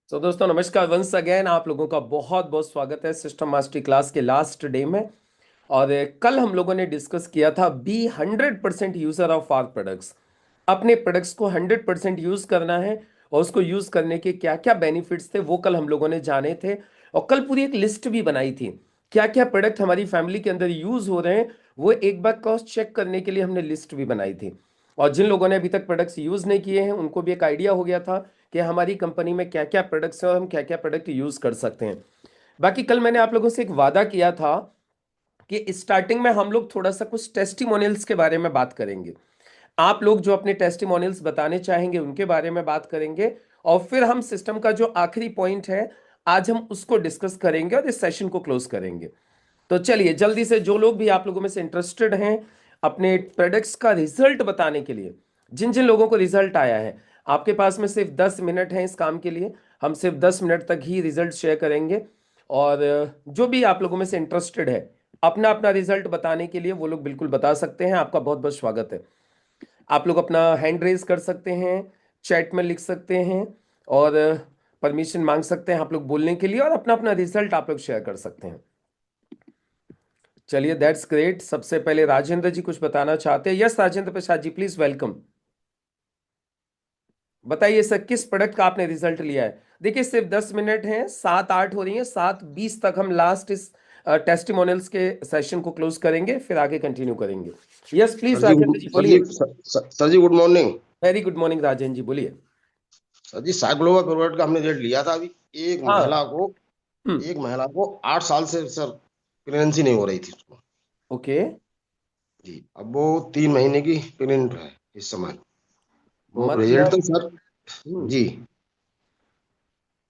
तो दोस्तों नमस्कार, वंस अगेन आप लोगों का बहुत बहुत स्वागत है सिस्टम मास्टरी क्लास के लास्ट डे में। और कल हम लोगों ने डिस्कस किया था be 100% user of our products. अपने प्रोडक्ट्स को 100% यूज करना है और उसको यूज करने के क्या क्या बेनिफिट्स थे वो कल हम लोगों ने जाने थे। और कल पूरी एक लिस्ट भी बनाई थी, क्या क्या प्रोडक्ट हमारी फैमिली के अंदर यूज हो रहे हैं वो एक बार क्रॉस चेक करने के लिए हमने लिस्ट भी बनाई थी। और जिन लोगों ने अभी तक प्रोडक्ट्स यूज नहीं किए हैं उनको भी एक आइडिया हो गया था कि हमारी कंपनी में क्या क्या प्रोडक्ट्स हैं और हम क्या क्या प्रोडक्ट यूज कर सकते हैं। बाकी कल मैंने आप लोगों से एक वादा किया था कि स्टार्टिंग में हम लोग थोड़ा सा कुछ टेस्टिमोनियल्स के बारे में बात करेंगे। आप लोग जो अपने टेस्टिमोनियल्स बताने चाहेंगे उनके बारे में बात करेंगे। और फिर हम सिस्टम का जो आखिरी पॉइंट है आज हम उसको डिस्कस करेंगे और इस सेशन को क्लोज करेंगे। तो चलिए जल्दी से जो लोग भी आप लोगों में से इंटरेस्टेड हैं अपने प्रोडक्ट्स का रिजल्ट बताने के लिए, जिन जिन लोगों को रिजल्ट आया है, आपके पास में सिर्फ 10 मिनट हैं इस काम के लिए। हम सिर्फ 10 मिनट तक ही रिजल्ट शेयर करेंगे। और जो भी आप लोगों में से इंटरेस्टेड है अपना अपना रिजल्ट बताने के लिए वो लोग बिल्कुल बता सकते हैं। आपका बहुत बहुत स्वागत है। आप लोग अपना हैंड रेज कर सकते हैं, चैट में लिख सकते हैं और परमिशन मांग सकते हैं आप लोग बोलने के लिए, और अपना अपना रिजल्ट आप लोग शेयर कर सकते हैं। चलिए दैट्स ग्रेट। सबसे पहले राजेंद्र जी कुछ बताना चाहते हैं। Yes Rajendra Prasad ji, please welcome. बताइए सर किस प्रोडक्ट का आपने रिजल्ट लिया है। देखिए सिर्फ 10 मिनट हैं, 7-8 हो रही हैं, 7:20 तक हम लास्ट इस टेस्टिमोनियल्स के सेशन को क्लोज करेंगे, फिर आगे कंटिन्यू करेंगे। Yes please Rajendra ji sir ji बोलिए। Sir ji good morning. Very good morning Rajendra ji बोलिए। सर जी साइक्लोवा प्रोडक्ट का हमने रेट लिया था अभी। एक हाँ। महिला को हम्म। एक महिला को 8 साल से सर प्रेगनेंसी नहीं हो रही थी उसको। ओके। जी अब वो 3 महीने की प्रेग्नेंट है इस समय। वो रिजल्ट मतलब। तो सर हम्म। जी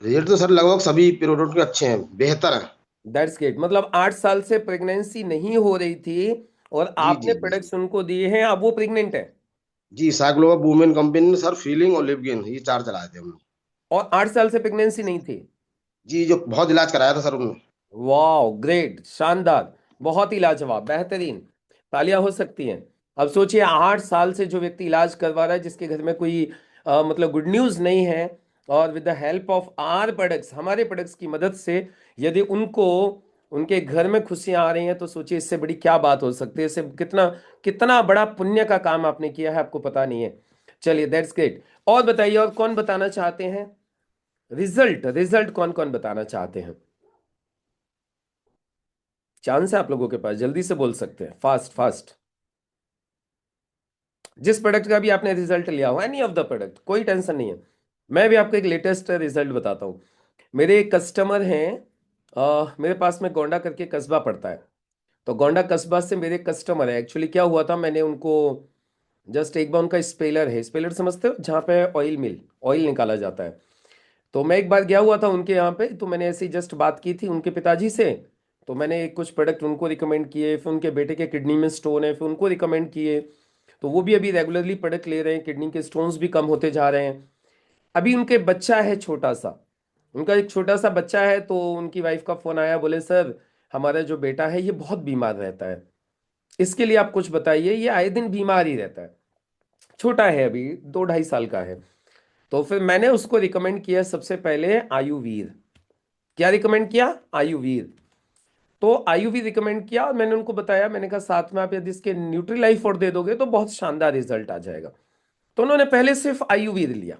रिजल्ट तो सर लगभग सभी प्रोडक्ट के अच्छे हैं, बेहतर हैं। That's great. मतलब 8 साल से प्रेगनेंसी नहीं हो रही थी और जी आपने जी जी प्रोडक्ट्स उनको दिए हैं, अब वो प्रेग्नेंट है। जी साइक्लोवा वुमेन कंपनी ने सर फीलिंग और लिप गेन ये चार चलाए थे हमने। और 8 साल से प्रेगनेंसी नहीं थी। जी जो बहुत इलाज कराया था सर उन्होंने। वाह ग्रेट, शानदार, बहुत ही लाजवाब, बेहतरीन। तालियां हो सकती हैं। अब सोचिए 8 साल से जो व्यक्ति इलाज करवा रहा है जिसके घर में कोई मतलब गुड न्यूज नहीं है, और with the help of our products, हमारे प्रोडक्ट्स की मदद से यदि उनको उनके घर में खुशियां आ रही हैं तो सोचिए इससे बड़ी क्या बात हो सकती है। इससे कितना कितना बड़ा पुण्य का काम आपने किया है आपको पता नहीं है। चलिए दैट्स ग्रेट। और बताइए और कौन बताना चाहते हैं रिजल्ट। रिजल्ट कौन कौन बताना चाहते हैं। चांस है आप लोगों के पास, जल्दी से बोल सकते हैं, फास्ट फास्ट। जिस प्रोडक्ट का भी आपने रिजल्ट लिया हो, एनी ऑफ द प्रोडक्ट, कोई टेंशन नहीं है। मैं भी आपको एक लेटेस्ट रिजल्ट बताता हूँ। मेरे एक कस्टमर हैं, मेरे पास में गोंडा करके कस्बा पड़ता है। तो गोंडा कस्बा से मेरे कस्टमर है। एक्चुअली क्या हुआ था, मैंने उनको जस्ट एक बार उनका स्पेलर है, स्पेलर समझते हो जहाँ पे ऑयल मिल, ऑयल निकाला जाता है। तो मैं एक बार गया हुआ था उनके यहाँ पे, तो मैंने ऐसी जस्ट बात की थी उनके पिताजी से। तो मैंने कुछ प्रोडक्ट उनको रिकमेंड किए, फिर उनके बेटे के किडनी में स्टोन है फिर उनको रिकमेंड किए। तो वो भी अभी रेगुलरली प्रोडक्ट ले रहे हैं, किडनी के स्टोन्स भी कम होते जा रहे हैं। अभी उनके बच्चा है छोटा सा, उनका एक छोटा सा बच्चा है। तो उनकी वाइफ का फोन आया, बोले सर हमारा जो बेटा है ये बहुत बीमार रहता है, इसके लिए आप कुछ बताइए, ये आए दिन बीमार ही रहता है, छोटा है अभी 2-2.5 साल का है। तो फिर मैंने उसको रिकमेंड किया सबसे पहले आयुवीर। क्या रिकमेंड किया? आयुवीर। तो आयुवीर रिकमेंड किया और मैंने उनको बताया, मैंने कहा साथ में आप यदि इसके न्यूट्रीलाइफ और दे दोगे तो बहुत शानदार रिजल्ट आ जाएगा। तो उन्होंने पहले सिर्फ आयुवीर लिया।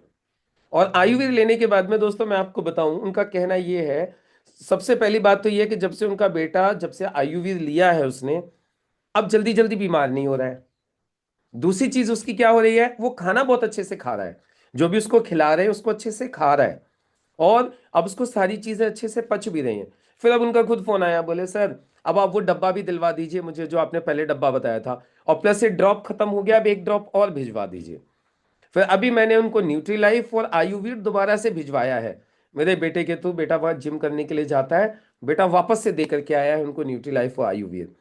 और आयुर्वेद लेने के बाद में दोस्तों मैं आपको बताऊं उनका कहना ये है, सबसे पहली बात तो ये है कि जब से उनका बेटा, जब से आयुर्वेद लिया है उसने, अब जल्दी जल्दी बीमार नहीं हो रहा है। दूसरी चीज उसकी क्या हो रही है, वो खाना बहुत अच्छे से खा रहा है, जो भी उसको खिला रहे हैं उसको अच्छे से खा रहा है। और अब उसको सारी चीजें अच्छे से पच भी रही हैं। फिर अब उनका खुद फोन आया, बोले सर अब आप वो डब्बा भी दिलवा दीजिए मुझे जो आपने पहले डब्बा बताया था, और प्लस ये ड्रॉप खत्म हो गया, अब एक ड्रॉप और भिजवा दीजिए। फिर अभी मैंने उनको न्यूट्री लाइफ और आयुर्वेद दोबारा से भिजवाया है। मेरे बेटे के तो बेटा वहाँ जिम करने के लिए जाता है, बेटा वापस से दे करके आया है उनको न्यूट्री लाइफ और आयुर्वेद।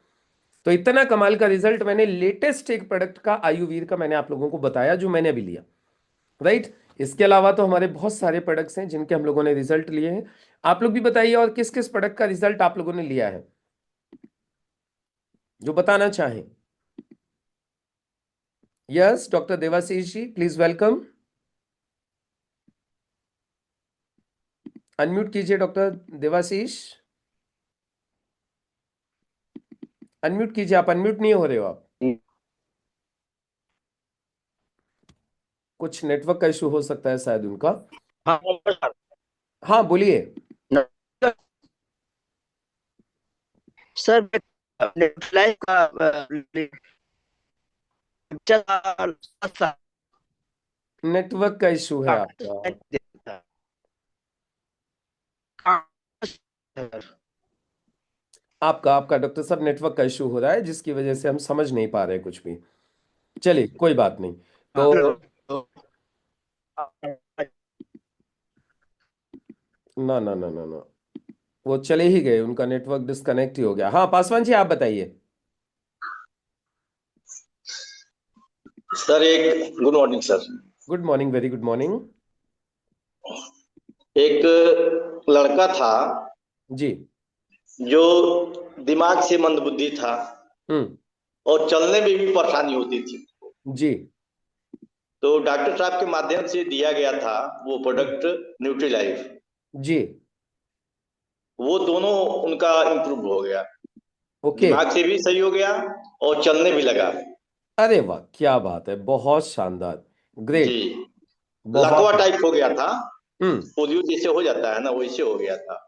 तो इतना कमाल का रिजल्ट, मैंने लेटेस्ट एक प्रोडक्ट का आयुर्वेद का मैंने आप लोगों को बताया जो मैंने भी लिया। राइट। इसके अलावा तो हमारे बहुत सारे प्रोडक्ट्स हैं जिनके हम लोगों ने रिजल्ट लिए हैं। आप लोग भी बताइए और किस किस प्रोडक्ट का रिजल्ट आप लोगों ने लिया है जो बताना चाहें। Yes doctor Devashish ji please welcome. Unmute कीजिए डॉक्टर देवाशीष, अनम्यूट कीजिए, आप अनम्यूट नहीं हो रहे हो आप। कुछ नेटवर्क का इशू हो सकता है शायद उनका। हाँ सर। हाँ बोलिए। सर नेटफ्लिक्स का लेक्चर नेटवर्क का इशू है आपका। आपका आपका डॉक्टर साहब नेटवर्क का इशू हो रहा है, जिसकी वजह से हम समझ नहीं पा रहे हैं कुछ भी। चलिए कोई बात नहीं। तो ना ना ना ना ना, वो चले ही गए, उनका नेटवर्क डिस्कनेक्ट ही हो गया। हाँ पासवान जी आप बताइए। सर एक good morning sir. Good morning, very good morning. एक लड़का था जी। जो दिमाग से मंदबुद्धि था हम्म। और चलने में भी परेशानी होती थी। जी। तो डॉक्टर साहब के माध्यम से दिया गया था वो प्रोडक्ट न्यूट्रीलाइफ। जी। वो दोनों उनका इम्प्रूव हो गया, ओके। दिमाग से भी सही हो गया और चलने भी लगा। अरे वाह क्या बात है, बहुत शानदार, जी, ग्रेट, बहुत। लकवा टाइप हो गया था, हम्म। पोलियो जैसे हो जाता है ना वैसे हो गया था।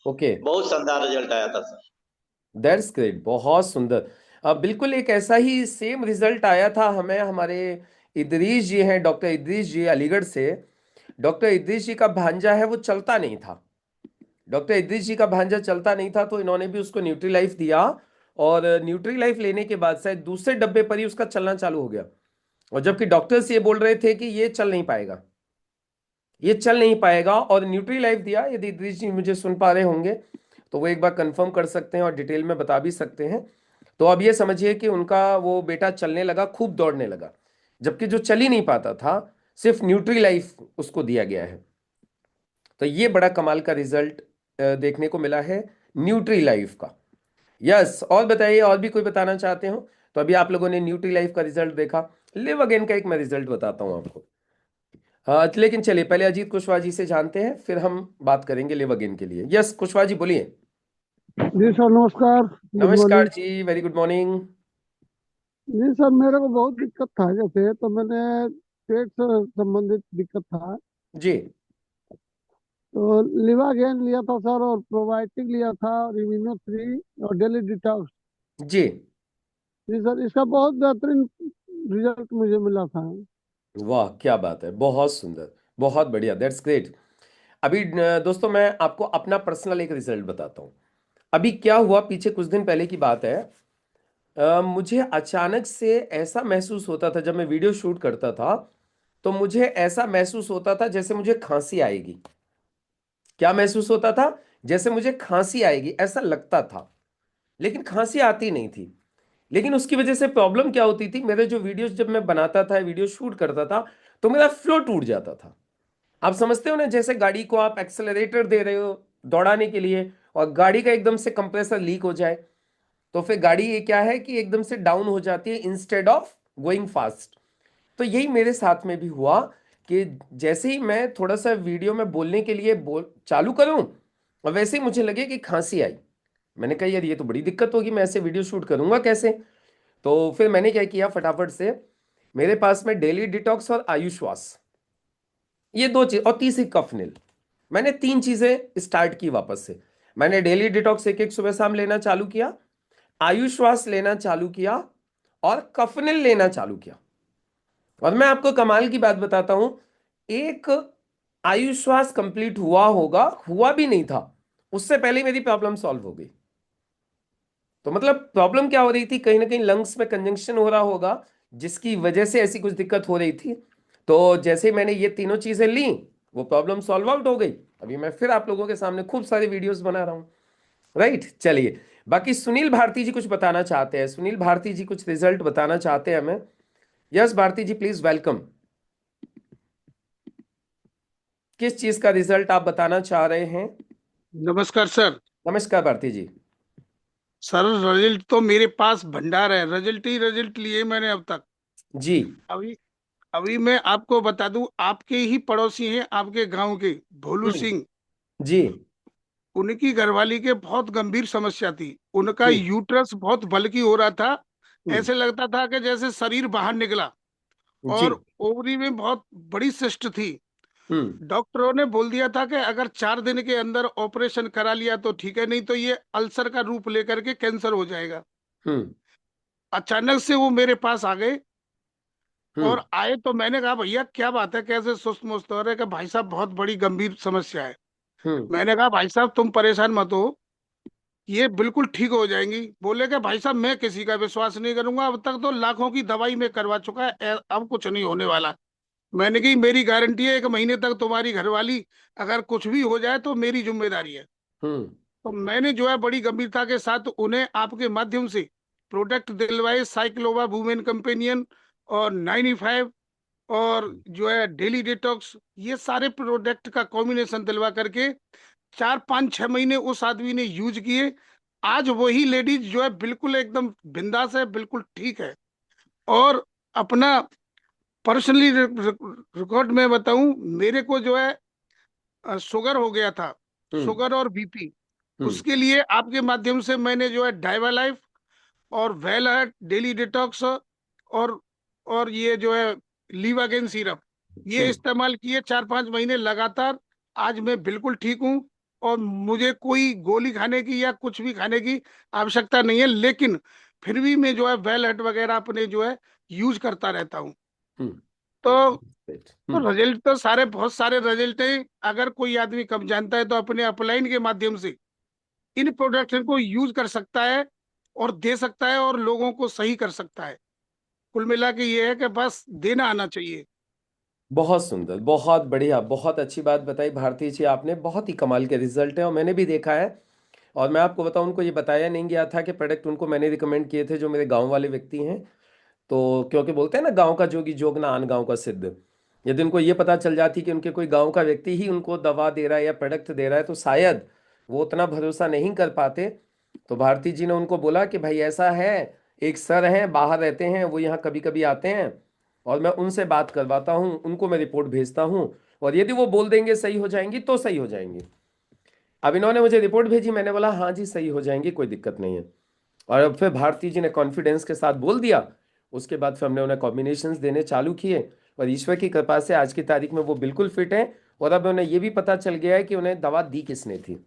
ओके। बहुत शानदार रिजल्ट आया था सर। दैट्स ग्रेट, बहुत सुंदर। बिल्कुल एक ऐसा ही सेम रिजल्ट आया था हमें, हमारे इदरीश जी हैं, डॉक्टर इदरीश जी अलीगढ़ से। डॉक्टर इदरीश जी का भांजा है, वो चलता नहीं था। डॉक्टर इदरीश जी का भांजा चलता नहीं था, तो इन्होंने भी उसको न्यूट्री लाइफ दिया। और न्यूट्री लाइफ लेने के बाद शायद दूसरे डब्बे पर ही उसका चलना चालू हो गया। और जबकि डॉक्टर्स ये बोल रहे थे कि ये चल नहीं पाएगा, ये चल नहीं पाएगा, और न्यूट्री लाइफ दिया। यदि इदरीश जी मुझे सुन पा रहे होंगे तो वो एक बार कंफर्म कर सकते हैं और डिटेल में बता भी सकते हैं। तो अब ये समझिए कि उनका वो बेटा चलने लगा, खूब दौड़ने लगा, जबकि जो चल ही नहीं पाता था, सिर्फ न्यूट्री लाइफ उसको दिया गया है। तो ये बड़ा कमाल का रिजल्ट देखने को मिला है न्यूट्री लाइफ का। यस, और बताइए, और भी कोई बताना चाहते हो? तो अभी आप लोगों ने न्यूट्री लाइफ का रिजल्ट देखा, लिव अगेन का एक मैं रिजल्ट बताता हूं आपको। लेकिन चलिए पहले अजीत कुशवाहा जी से जानते हैं, फिर हम बात करेंगे लिव अगेन के लिए। यस कुशवाहा जी बोलिए। जी सर नमस्कार। गुड नमस्कार मॉर्निंग। जी, वेरी गुड मॉर्निंग। जी सर मेरे को बहुत दिक्कत था, जैसे तो मैंने पेट से संबंधित दिक्कत था, जी। तो लिवागेन लिया था सर, और प्रोबायोटिक लिया था, और इम्यूनो 3 और डेली डिटॉक्स। जी। जी सर इसका बहुत बेहतरीन रिजल्ट मुझे मिला था। वाह क्या बात है, बहुत सुंदर, बहुत बढ़िया, दैट्स ग्रेट। अभी दोस्तों मैं आपको अपना पर्सनल एक रिजल्ट बताता हूँ। अभी क्या हुआ, पीछे कुछ दिन पहले की बात है। मुझे अचानक से ऐसा महसूस होता था, जब मैं वीडियो शूट करता था तो मुझे ऐसा महसूस होता था जैसे मुझे खांसी आएगी। क्या महसूस होता था? जैसे मुझे खांसी आएगी ऐसा लगता था, लेकिन खांसी आती नहीं थी। लेकिन उसकी वजह से प्रॉब्लम क्या होती थी, मेरे जो वीडियोस जब मैं बनाता था, वीडियो शूट करता था, तो मेरा फ्लो टूट जाता था। आप समझते हो ना, जैसे गाड़ी को आप एक्सेलरेटर दे रहे हो दौड़ाने के लिए, और गाड़ी का एकदम से कंप्रेसर लीक हो जाए, तो फिर गाड़ी ये क्या है कि एकदम से डाउन हो जाती है इंस्टेड ऑफ गोइंग फास्ट। तो यही मेरे साथ में भी हुआ कि जैसे ही मैं थोड़ा सा वीडियो में बोलने के लिए बोल चालू करूं, और वैसे ही मुझे लगे कि खांसी आई। मैंने कहा यार ये तो बड़ी दिक्कत होगी, मैं ऐसे वीडियो शूट करूंगा कैसे? तो फिर मैंने क्या किया, फटाफट से मेरे पास में डेली डिटॉक्स और आयुश्वास, ये दो चीज, और तीसरी कफनिल, मैंने तीन चीजें स्टार्ट की वापस से। मैंने डेली डिटॉक्स एक एक सुबह शाम लेना चालू किया, आयुश्वास लेना चालू किया, और कफनिल लेना चालू किया। और मैं आपको कमाल की बात बताता हूं, एक आयुश्वास कंप्लीट हुआ होगा, हुआ भी नहीं था, उससे पहले ही मेरी प्रॉब्लम सॉल्व हो गई। तो मतलब प्रॉब्लम क्या हो रही थी, कहीं ना कहीं लंग्स में कंजंक्शन हो रहा होगा, जिसकी वजह से ऐसी कुछ दिक्कत हो रही थी। तो जैसे मैंने ये तीनों चीजें ली, वो प्रॉब्लम सॉल्व आउट हो गई। अभी मैं फिर आप लोगों के सामने खूब सारे वीडियोस बना रहा हूं। राइट, चलिए। बाकी सुनील भारती जी कुछ बताना चाहते हैं, सुनील भारती जी कुछ रिजल्ट बताना चाहते हैं हमें। Yes Bharti ji please welcome. किस चीज का रिजल्ट आप बताना चाह रहे हैं? नमस्कार सर। नमस्कार भारती जी। सर रिजल्ट तो मेरे पास भंडार है, रिजल्ट ही रिजल्ट लिए मैंने अब तक। जी। अभी अभी मैं आपको बता दूं, आपके ही पड़ोसी हैं, आपके गांव के भोलू हम्म। सिंह। जी। उनकी घरवाली के बहुत गंभीर समस्या थी। उनका ठीक। यूट्रस बहुत बल्की हो रहा था। हम्म। ऐसे लगता था कि जैसे शरीर बाहर निकला। जी। और ओवरी में बहुत बड़ी सिस्ट थी। हम्म। डॉक्टरों ने बोल दिया था कि अगर 4 दिन के अंदर ऑपरेशन करा लिया तो ठीक है, नहीं तो ये अल्सर का रूप लेकर के कैंसर हो जाएगा। हम्म। अचानक से वो मेरे पास आ गए। हम्म। और आए तो मैंने कहा, भैया क्या बात है, कैसे सुस्त मुस्त हो रहे? कि भाई साहब बहुत बड़ी गंभीर समस्या है। हम्म। मैंने कहा, भाई साहब तुम परेशान मत हो, ये बिल्कुल ठीक हो जाएंगी। बोले कि भाई साहब मैं किसी का विश्वास नहीं करूंगा, अब तक तो लाखों की दवाई में करवा चुका है, अब कुछ नहीं होने वाला। मैंने कही मेरी गारंटी है 1 महीने तक तुम्हारी घरवाली अगर कुछ भी हो जाए तो मेरी जिम्मेदारी है। हम्म। तो मैंने जो है बड़ी गंभीरता के साथ उन्हें आपके माध्यम से प्रोडक्ट दिलवाए, साइक्लोवा वुमेन कंपेनियन और 95 और जो है डेली डिटॉक्स, ये सारे प्रोडक्ट का कॉम्बिनेशन दिलवा करके 4 5 6 महीने उस आदमी ने यूज किए। आज वही लेडीज जो है बिल्कुल एकदम बिंदास है, बिल्कुल ठीक है। और अपना पर्सनली रिकॉर्ड में बताऊं, मेरे को जो है शुगर हो गया था, हम्म। शुगर और बीपी। हम्म। उसके लिए आपके माध्यम से मैंने जो है डाइवा लाइफ और वेल है डेली डिटॉक्स और ये जो है लीवागेन सिरप, ये हम्म। इस्तेमाल किए 4 5 महीने लगातार। आज मैं बिल्कुल ठीक हूँ। और मुझे कोई गोली खाने की या कुछ भी खाने की आवश्यकता नहीं है, लेकिन फिर भी मैं जो है वेल हट वगैरह अपने जो है यूज करता रहता हूँ। हम्म। तो Great. तो रिजल्ट तो सारे बहुत सारे रिजल्ट हैं। अगर कोई आदमी कम जानता है तो अपने अपलाइन के माध्यम से इन प्रोडक्ट को यूज कर सकता है और दे सकता है और लोगों को सही कर सकता है। कुल मिला के ये है कि बस देना आना चाहिए। बहुत सुंदर, बहुत बढ़िया, बहुत अच्छी बात बताई भारती जी आपने। बहुत ही कमाल के रिजल्ट है और मैंने भी देखा है। और मैं आपको बताऊं, उनको ये बताया नहीं गया था कि प्रोडक्ट उनको मैंने रिकमेंड किए थे, जो मेरे गांव वाले व्यक्ति हैं। तो क्योंकि बोलते हैं ना, गांव का जोगी जोग ना आन गांव का सिद्ध। यदि उनको ये पता चल जाती कि उनके कोई गांव का व्यक्ति ही उनको दवा दे रहा है या प्रोडक्ट दे रहा है, तो शायद वो उतना भरोसा नहीं कर पाते। तो भारती जी ने उनको बोला कि भाई ऐसा है, एक सर हैं बाहर रहते हैं, वो यहाँ कभी कभी आते हैं और मैं उनसे बात करवाता हूँ, उनको मैं रिपोर्ट भेजता हूँ, और यदि वो बोल देंगे सही हो जाएंगी तो सही हो जाएंगी। अब इन्होंने मुझे रिपोर्ट भेजी, मैंने बोला हाँ जी सही हो जाएंगी, कोई दिक्कत नहीं है। और अब फिर भारती जी ने कॉन्फिडेंस के साथ बोल दिया। उसके बाद फिर हमने उन्हें कॉम्बिनेशंस देने चालू किए, और ईश्वर की कृपा से आज की तारीख में वो बिल्कुल फिट हैं। और अब उन्हें ये भी पता चल गया है कि उन्हें दवा दी किसने थी,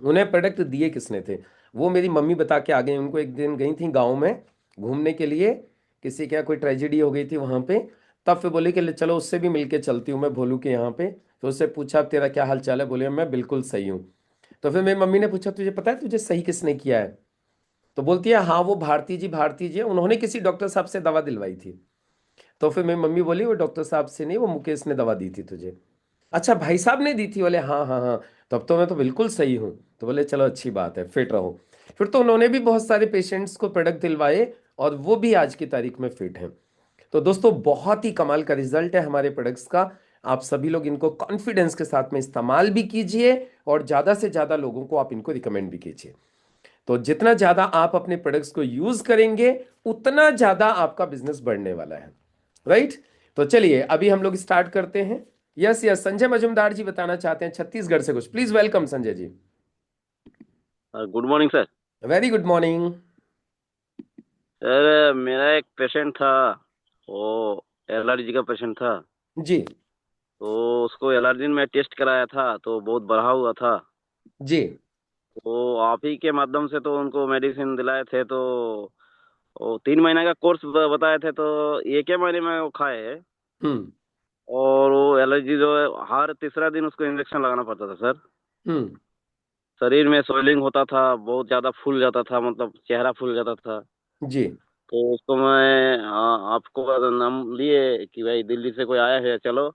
उन्हें प्रोडक्ट दिए किसने थे। वो मेरी मम्मी बता के आ गई। उनको एक दिन गई थी गाँव में घूमने के लिए, किसी के यहाँ कोई ट्रेजेडी हो गई थी वहाँ पे। तब फिर बोले कि ले चलो उससे भी मिल के चलती हूँ मैं भोलू के यहाँ पे। तो उससे पूछा तेरा क्या हाल चाल है, बोले मैं बिल्कुल सही हूँ। तो फिर मेरी मम्मी ने पूछा तुझे पता है तुझे सही किसने किया है? तो बोलती है हाँ वो भारती जी, भारती जी उन्होंने किसी डॉक्टर साहब से दवा दिलवाई थी। तो फिर मेरी मम्मी बोली वो डॉक्टर साहब से नहीं, वो मुकेश ने दवा दी थी तुझे। अच्छा भाई साहब ने दी थी? बोले हाँ हाँ हाँ। तब तो मैं तो बिल्कुल सही हूँ। तो बोले चलो अच्छी बात है, फिट रहो। फिर तो उन्होंने भी बहुत सारे पेशेंट्स को प्रोडक्ट दिलवाए और वो भी आज की तारीख में फिट हैं। तो दोस्तों बहुत ही कमाल का रिजल्ट है हमारे प्रोडक्ट्स का। आप सभी लोग इनको कॉन्फिडेंस के साथ में इस्तेमाल भी कीजिए और ज़्यादा से ज़्यादा लोगों को आप इनको रिकमेंड भी कीजिए। तो जितना ज़्यादा आप अपने प्रोडक्ट्स को यूज़ करेंगे उतना ज़्यादा आपका बिजनेस बढ़ने वाला है। राइट? तो चलिए अभी हम लोग स्टार्ट करते हैं। यस यस, संजय मजुमदार जी बताना चाहते हैं छत्तीसगढ़ से कुछ। Please welcome Sanjay ji. Good morning sir. Very good morning. Sir मेरा एक पेशेंट था, वो एलर्जी का पेशेंट था। जी। तो उसको एलर्जी में टेस्ट कराया था तो बहुत बढ़ा हुआ था। जी। तो आप ही के माध्यम से तो उनको मेडिसिन दिलाए थे। तो वो 3 महीने का कोर्स बताए थे, तो एक ही महीने में वो खाए। हम्म। और वो एलर्जी जो है हर तीसरा दिन उसको इंजेक्शन लगाना पड़ता था सर। हम्म। शरीर में स्वेलिंग होता था, बहुत ज्यादा फूल जाता था, मतलब चेहरा फूल जाता था। जी। तो उसको मैं आपको नाम लिए कि भाई दिल्ली से कोई आया है चलो।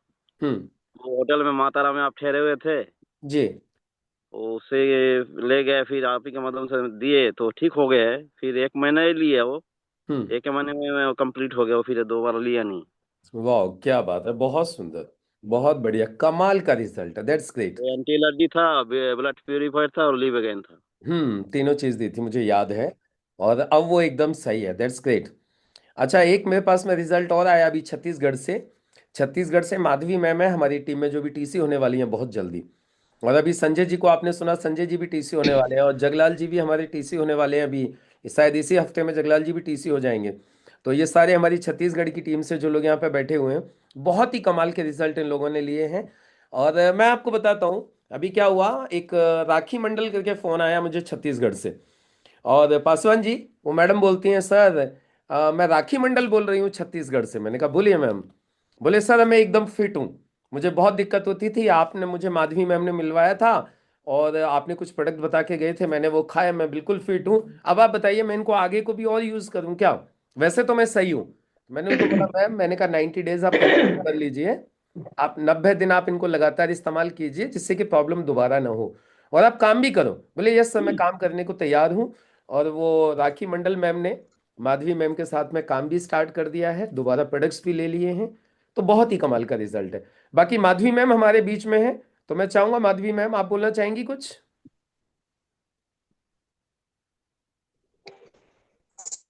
हम्म। वो होटल में मातारा में आप ठहरे हुए थे, जी। वो उसे ले गए, फिर आप ही के माध्यम से दिए तो ठीक हो गए। फिर 1 महीना ही लिया वो, हम्म। 1 महीने में वो कंप्लीट हो गया, वो फिर दोबारा लिया नहीं। वाह क्या बात है, बहुत सुंदर, बहुत बढ़िया, कमाल का रिजल्ट है, दैट्स ग्रेट। वो एंटी एलर्जी था, ब्लड प्यूरिफायर था और लीव अगेन था। तीनों चीज दी थी मुझे याद है। और अब वो एकदम सही है, दैट्स ग्रेट। अच्छा एक मेरे पास में रिजल्ट और आया अभी छत्तीसगढ़ से। छत्तीसगढ़ से माधवी मैम है हमारी टीम में, जो भी टीसी होने वाली हैं बहुत जल्दी। और अभी संजय जी को आपने सुना, संजय जी भी टीसी होने वाले हैं, और जगलाल जी भी हमारे टीसी होने वाले हैं अभी, शायद इसी हफ्ते में जगलाल जी भी टीसी हो जाएंगे। तो ये सारे हमारी छत्तीसगढ़ की टीम से जो लोग यहाँ पे बैठे हुए हैं, बहुत ही कमाल के रिजल्ट इन लोगों ने लिए हैं। और मैं आपको बताता हूँ अभी क्या हुआ। एक राखी मंडल करके फ़ोन आया मुझे छत्तीसगढ़ से, और पासवान जी, वो मैडम बोलती हैं, सर मैं राखी मंडल बोल रही हूँ छत्तीसगढ़ से। मैंने कहा बोलिए मैम। बोले सर मैं एकदम फिट हूँ, मुझे बहुत दिक्कत होती थी, आपने मुझे माधवी मैम ने मिलवाया था, और आपने कुछ प्रोडक्ट बता के गए थे, मैंने वो खाया, मैं बिल्कुल फिट हूँ। अब आप बताइए मैं इनको आगे को भी और यूज़ करूँ क्या? वैसे तो मैं सही हूँ। मैंने उनको बोला मैम, मैंने कहा 90 डेज आप कंटिन्यू कर लीजिए, आप 90 दिन आप इनको लगातार इस्तेमाल कीजिए, जिससे कि प्रॉब्लम दोबारा ना हो, और आप काम भी करो। बोले यस सर, मैं काम करने को तैयार हूँ। और वो राखी मंडल मैम ने माधवी मैम के साथ में काम भी स्टार्ट कर दिया है, दोबारा प्रोडक्ट्स भी ले लिए हैं। तो बहुत ही कमाल का रिजल्ट है। बाकी माधवी मैम हमारे बीच में है, तो मैं चाहूंगा माधवी मैम आप बोलना चाहेंगी कुछ?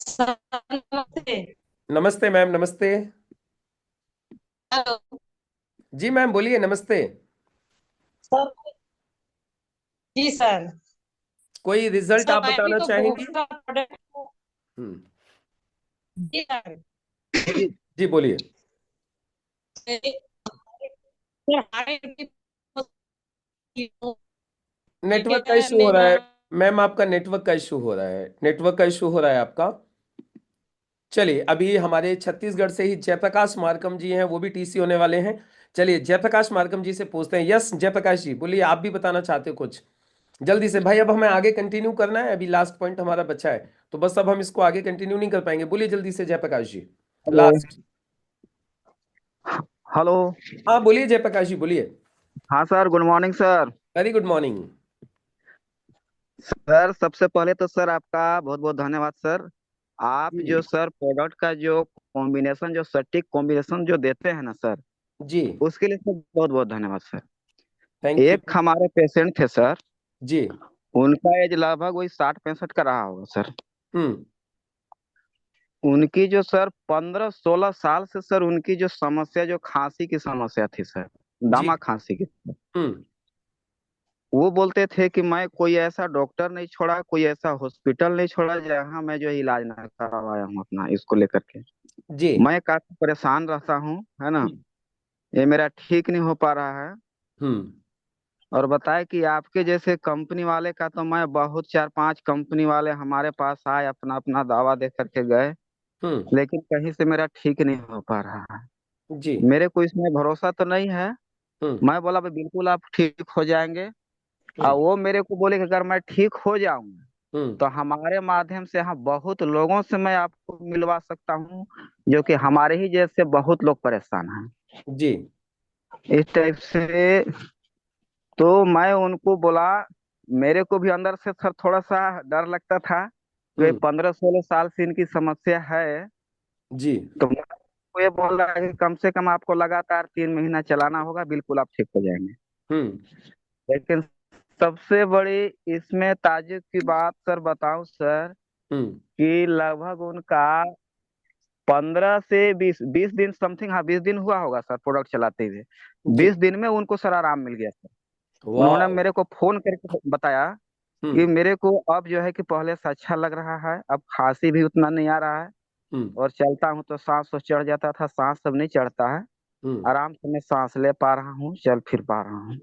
सर नमस्ते। नमस्ते मैम, नमस्ते। हेलो जी मैम बोलिए, नमस्ते। सर। जी सर। कोई रिजल्ट सर आप मैं भी बताना तो बहुत चाहेंगी? सा प्रोडक्ट। हम्म। जी सर। जी जी बोलिए। सर हमारे भी ठीक नेटवर्क का है इशू हो रहा मेरा। है मैम, आपका नेटवर्क का इशू हो रहा है, नेटवर्क का इशू हो रहा है आपका। चलिए, अभी हमारे छत्तीसगढ़ से ही जयप्रकाश मार्कम जी हैं, वो भी टीसी होने वाले हैं। चलिए जयप्रकाश मार्कम जी से पूछते हैं। यस जयप्रकाश जी बोलिए, आप भी बताना चाहते हो कुछ? जल्दी से भाई, अब हमें आगे कंटिन्यू करना है, अभी लास्ट पॉइंट हमारा बचा है, तो बस अब हम इसको आगे कंटिन्यू नहीं कर पाएंगे। बोलिए जल्दी से जयप्रकाश जी, हेलो। लास्ट। हेलो। हाँ बोलिए जयप्रकाश जी, बोलिए। हाँ sir, good morning sir. Very good morning. Sir सबसे पहले तो सर आपका बहुत बहुत धन्यवाद सर। आप जी जो सर प्रोडक्ट का जो कॉम्बिनेशन, जो सटीक कॉम्बिनेशन जो देते हैं ना सर, जी। उसके लिए सर बहुत बहुत धन्यवाद सर। Thank you. एक हमारे पेशेंट थे सर, जी। उनका एज लगभग वही 60-65 का रहा होगा सर। हम्म। उनकी जो सर 15-16 साल से सर उनकी जो समस्या, जो खांसी की समस्या थी सर, जी। दमा खांसी की, हम्म। वो बोलते थे कि मैं कोई ऐसा डॉक्टर नहीं छोड़ा, कोई ऐसा हॉस्पिटल नहीं छोड़ा जहाँ मैं जो इलाज ना करवाया हूँ अपना इसको लेकर के। जी। मैं काफी परेशान रहता हूँ, है ना, हम्म। ये मेरा ठीक नहीं हो पा रहा है। हम्म। और बताए कि आपके जैसे कंपनी वाले का तो मैं बहुत 4-5 कंपनी वाले हमारे पास आए, अपना अपना दावा दे करके गए, हम्म। लेकिन कहीं से मेरा ठीक नहीं हो पा रहा है। जी। मेरे को इसमें भरोसा तो नहीं है। हम्म। मैं बोला भाई बिल्कुल आप ठीक हो जाएंगे। और हम्म। वो मेरे को बोले कि अगर मैं ठीक हो जाऊंगा हम्म। तो हमारे माध्यम से यहाँ बहुत लोगों से मैं आपको मिलवा सकता हूँ, जो कि हमारे ही जैसे बहुत लोग परेशान हैं जी। इस टाइप से। तो मैं उनको बोला, मेरे को भी अंदर से सर थोड़ा सा डर लगता था कि हम्म। 15-16 साल से इनकी समस्या है। जी। तो मैं उनको ये बोल रहा है कि कम से कम आपको लगातार 3 महीना चलाना होगा, बिल्कुल आप ठीक हो जाएंगे। हम्म। लेकिन सबसे बड़ी इसमें ताज्जुब की बात सर बताऊं सर, हम्म। कि लगभग उनका 15 से 20 दिन समथिंग, हाँ 20 दिन हुआ होगा सर प्रोडक्ट चलाते हुए। जी। 20 दिन में उनको सर आराम मिल गया सर। उन्होंने वाह। मेरे को फोन करके बताया कि हम्म। मेरे को अब जो है कि पहले से अच्छा लग रहा है, अब खांसी भी उतना नहीं आ रहा है, हम्म। और चलता हूँ तो सांस तो चढ़ जाता था, सांस सब नहीं चढ़ता है। हम्म। आराम से मैं सांस ले पा रहा हूँ, चल फिर पा रहा हूँ।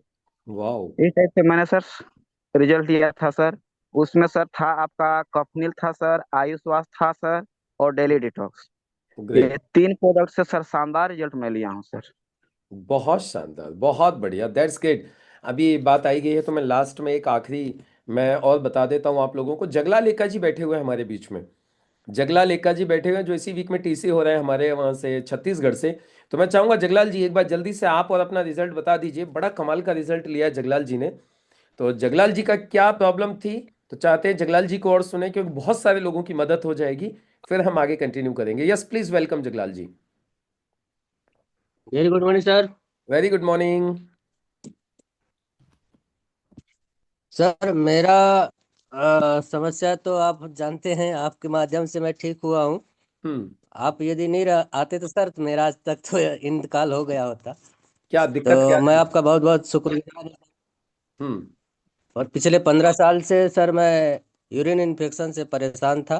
वाह। इस टाइप से मैंने सर रिजल्ट दिया था सर। उसमें सर था आपका कफनील था सर, आयुष वास था सर, और डेली डिटॉक्स। ग्रेट। ये 3 प्रोडक्ट से सर शानदार रिजल्ट मैं लिया हूँ सर। बहुत शानदार, बहुत बढ़िया, दैट्स ग्रेट। अभी बात आई गई है तो मैं लास्ट में एक आखिरी मैं और बता देता हूँ आप लोगों को। जगला लेका जी बैठे हुए हैं हमारे बीच में, जगलाल लेका जी बैठे हुए हैं, जो इसी वीक में टीसी हो रहे हैं हमारे वहाँ से छत्तीसगढ़ से। तो मैं चाहूंगा जगलाल जी एक बार जल्दी से आप और अपना रिजल्ट बता दीजिए, बड़ा कमाल का रिजल्ट लिया है जगलाल जी ने। तो जगलाल जी का क्या प्रॉब्लम थी, तो चाहते हैं जगलाल जी को और सुने, क्योंकि बहुत सारे लोगों की मदद हो जाएगी, फिर हम आगे कंटिन्यू करेंगे। Yes please welcome Jaglal ji. Very good morning sir. Very good morning. Sir मेरा समस्या तो आप जानते हैं, आपके माध्यम से मैं ठीक हुआ हूँ। हम्म। आप यदि नहीं आते तो सर, तो मेरा आज तक तो इंतकाल हो गया होता। क्या दिक्कत तो क्या मैं थी? आपका बहुत बहुत शुक्रिया। हम्म और पिछले 15 साल से सर मैं यूरिन इन्फेक्शन से परेशान था,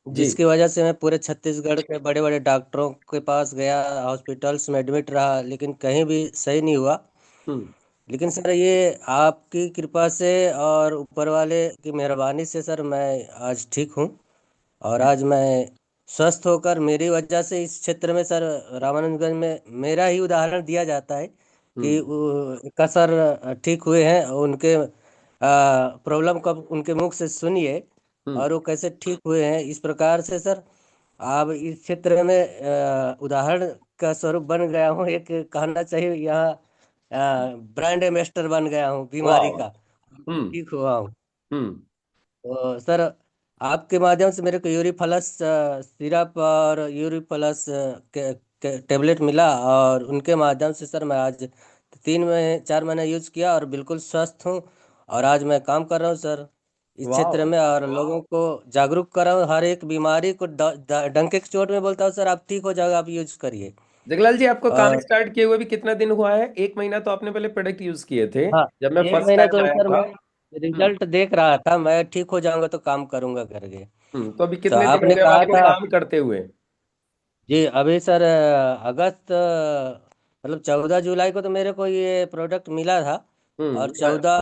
जी। जिसकी वजह से मैं पूरे छत्तीसगढ़ के बड़े बड़े डॉक्टरों के पास गया, हॉस्पिटल्स में एडमिट रहा, लेकिन कहीं भी सही नहीं हुआ। हम्म लेकिन सर ये आपकी कृपा से और ऊपर वाले की मेहरबानी से सर मैं आज ठीक हूँ। और आज मैं स्वस्थ होकर, मेरी वजह से इस क्षेत्र में सर रामानुजगंज में मेरा ही उदाहरण दिया जाता है कि हम्म का सर ठीक हुए हैं। उनके प्रॉब्लम को आप उनके मुख से सुनिए हम्म और वो कैसे ठीक हुए हैं। इस प्रकार से सर आप इस क्षेत्र में उदाहरण का स्वरूप बन गया हूँ, एक कहना चाहिए यहाँ ब्रांड एम्बेसडर बन गया हूँ बीमारी वाह। का, हम्म ठीक हुआ हूँ। हम्म तो सर आपके माध्यम से मेरे को यूरीफलस सिरप और यूरीफलस के टेबलेट मिला, और उनके माध्यम से सर मैं आज 3 4 महीने यूज किया और बिल्कुल स्वस्थ हूँ। और आज मैं काम कर रहा हूँ सर इस क्षेत्र वाह। में, और लोगों को जागरूक कर रहा हूँ। हर एक बीमारी को डंके की चोट में बोलता हूँ सर, आप ठीक हो जाओगे, आप यूज करिए। जगलाल जी, आपको काम और स्टार्ट किए हुए भी कितना दिन हुआ है? 1 महीना तो आपने पहले प्रोडक्ट यूज किए थे हाँ, जब मैं एक फर्स्ट महीना टाइम तो आया सर था। मैं हम्म रिजल्ट देख रहा था, मैं ठीक हो जाऊंगा तो काम करूंगा करके। तो अभी तो कितने दिन हो आपने गए अब कहा आपको था काम करते हुए? जी, अभी सर अगस्त मतलब 14 जुलाई को तो मेरे को ये प्रोडक्ट मिला था। और हम्म 14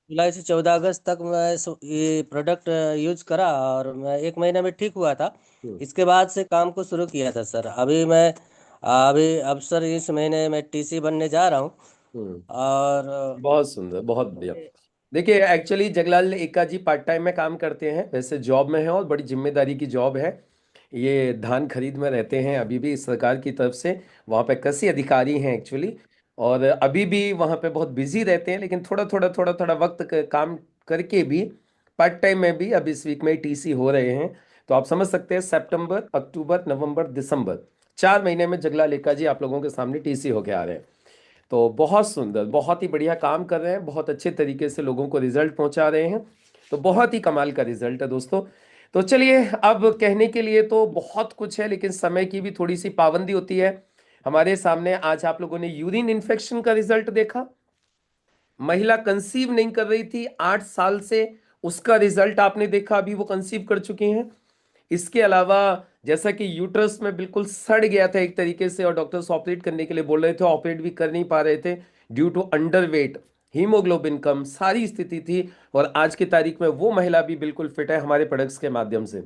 जुलाई से 14 अगस्त तक मैं ये प्रोडक्ट यूज करा, और मैं 1 महीने में ठीक हुआ था। हम्म इसके बाद से काम को शुरू किया था सर। अभी अब सर इस महीने मैं टीसी बनने जा रहा हूँ। हम्म और बहुत सुंदर, बहुत बढ़िया। देखिए, एक्चुअली जगलाल एका जी पार्ट टाइम में काम करते हैं, वैसे जॉब में है और बड़ी जिम्मेदारी की जॉब है। ये धान खरीद में रहते हैं अभी भी सरकार की तरफ से। वहाँ पे कृषि अधिकारी हैं एक्चुअली। और अभी भी वहाँ पे बहुत बिजी रहते हैं, लेकिन थोड़ा थोड़ा वक्त काम करके भी पार्ट टाइम में भी अब इस वीक में टीसी हो रहे हैं। तो आप समझ सकते हैं, सितंबर अक्टूबर नवंबर दिसंबर 4 महीने में जगलाल एका जी आप लोगों के सामने टीसी होके आ रहे हैं। तो बहुत सुंदर, बहुत ही बढ़िया काम कर रहे हैं, बहुत अच्छे तरीके से लोगों को रिजल्ट पहुंचा रहे हैं। तो बहुत ही कमाल का रिजल्ट है दोस्तों। तो चलिए, अब कहने के लिए तो बहुत कुछ है, लेकिन समय की भी थोड़ी सी पाबंदी होती है। हमारे सामने आज आप लोगों ने यूरिन इन्फेक्शन का रिजल्ट देखा। महिला कंसीव नहीं कर रही थी 8 साल से, उसका रिजल्ट आपने देखा, अभी वो कंसीव कर चुकी हैं। इसके अलावा जैसा कि यूट्रस में बिल्कुल सड़ गया था एक तरीके से, और डॉक्टर्स ऑपरेट करने के लिए बोल रहे थे, ऑपरेट भी कर नहीं पा रहे थे due to underweight, haemoglobin कम, सारी स्थिति थी। और आज की तारीख में वो महिला भी बिल्कुल फिट है हमारे प्रोडक्ट्स के माध्यम से।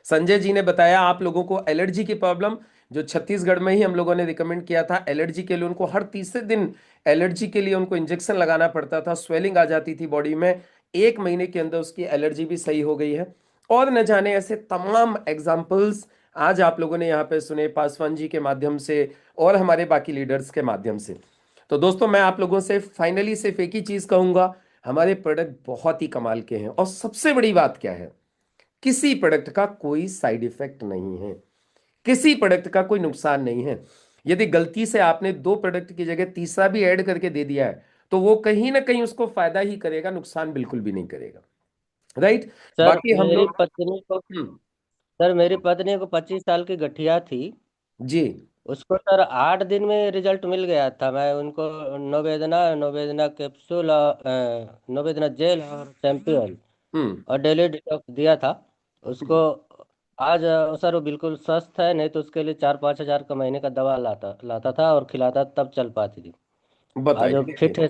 संजय जी ने बताया आप लोगों को एलर्जी की प्रॉब्लम, जो छत्तीसगढ़ में ही हम लोगों ने रिकमेंड किया था एलर्जी के लिए, उनको हर तीसरे दिन एलर्जी के लिए उनको इंजेक्शन लगाना पड़ता था, स्वेलिंग आ जाती थी बॉडी में। 1 महीने के अंदर उसकी एलर्जी भी सही हो गई है। और न जाने ऐसे तमाम एग्जाम्पल्स आज आप लोगों ने यहाँ पे सुने, पासवान जी के माध्यम से और हमारे बाकी लीडर्स के माध्यम से। तो दोस्तों, मैं आप लोगों से फाइनली सिर्फ एक ही चीज कहूंगा, हमारे प्रोडक्ट बहुत ही कमाल के हैं। और सबसे बड़ी बात क्या है, किसी प्रोडक्ट का कोई साइड इफेक्ट नहीं है, किसी प्रोडक्ट का कोई नुकसान नहीं है। यदि गलती से आपने 2 प्रोडक्ट की जगह तीसरा भी ऐड करके दे दिया है, तो वो कहीं ना कहीं उसको फायदा ही करेगा, नुकसान बिल्कुल भी नहीं करेगा। राइट। सर बाकी हम लोग मेरी पत्नी को 25 साल की गठिया थी। जी। उसको सर 8 दिन में रिजल्ट मिल गया था। मैं उनको नोवेदना नोवेदना कैप्सूल नोवेदना जेल और चैंपियन हम्म और डेली डिटॉक्स दिया था उसको। आज सर वो बिल्कुल स्वस्थ है, नहीं तो उसके लिए 4 5 हज़ार का महीने का दवा लाता लाता था और खिलाता, तब चल पाती थी। आज बताइए, वो देखिए, फिट है।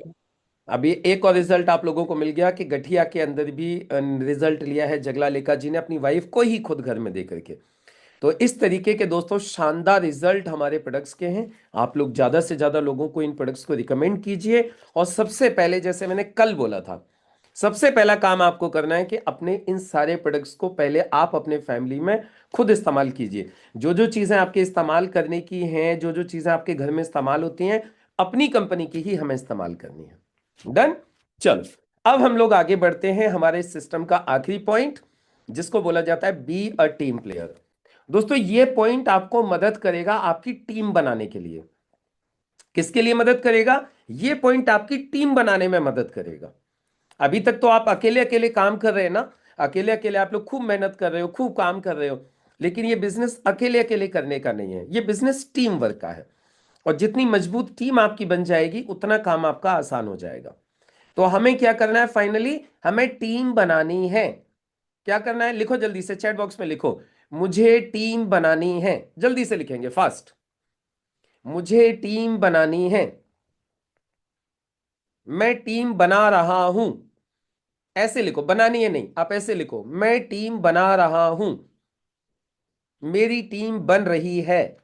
अभी एक और रिजल्ट आप लोगों को मिल गया कि गठिया के अंदर भी रिजल्ट लिया है जगला लेखा जी ने अपनी वाइफ को ही खुद घर में दे करके। तो इस तरीके के दोस्तों शानदार रिजल्ट हमारे प्रोडक्ट्स के हैं। आप लोग ज्यादा से ज्यादा लोगों को इन प्रोडक्ट्स को रिकमेंड कीजिए। और सबसे पहले, जैसे मैंने कल बोला था, सबसे पहला काम आपको करना है कि अपने इन सारे प्रोडक्ट्स को पहले आप अपने फैमिली में खुद इस्तेमाल कीजिए। जो जो चीजें आपके इस्तेमाल करने की हैं, जो जो चीजें आपके घर में इस्तेमाल होती हैं, अपनी कंपनी की ही हमें इस्तेमाल करनी है। डन। चलो, अब हम लोग आगे बढ़ते हैं हमारे सिस्टम का आखिरी पॉइंट, जिसको बोला जाता है बी अ टीम प्लेयर। दोस्तों, ये पॉइंट आपको मदद करेगा आपकी टीम बनाने के लिए। किसके लिए मदद करेगा? ये पॉइंट आपकी टीम बनाने में मदद करेगा। अभी तक तो आप अकेले अकेले काम कर रहे हैं ना, अकेले अकेले आप लोग खूब मेहनत कर रहे हो, खूब काम कर रहे हो। लेकिन ये बिजनेस अकेले अकेले करने का नहीं है, ये बिजनेस टीम वर्क का है। और जितनी मजबूत टीम आपकी बन जाएगी, उतना काम आपका आसान हो जाएगा। तो हमें क्या करना है फाइनली, हमें टीम बनानी है। क्या करना है, लिखो जल्दी से, चैट बॉक्स में लिखो, मुझे टीम बनानी है। जल्दी से लिखेंगे, फास्ट, मुझे टीम बनानी है, मैं टीम बना रहा हूं। ऐसे लिखो, बनानी है नहीं, आप ऐसे लिखो, मैं टीम बना रहा हूं, मेरी टीम बन रही है।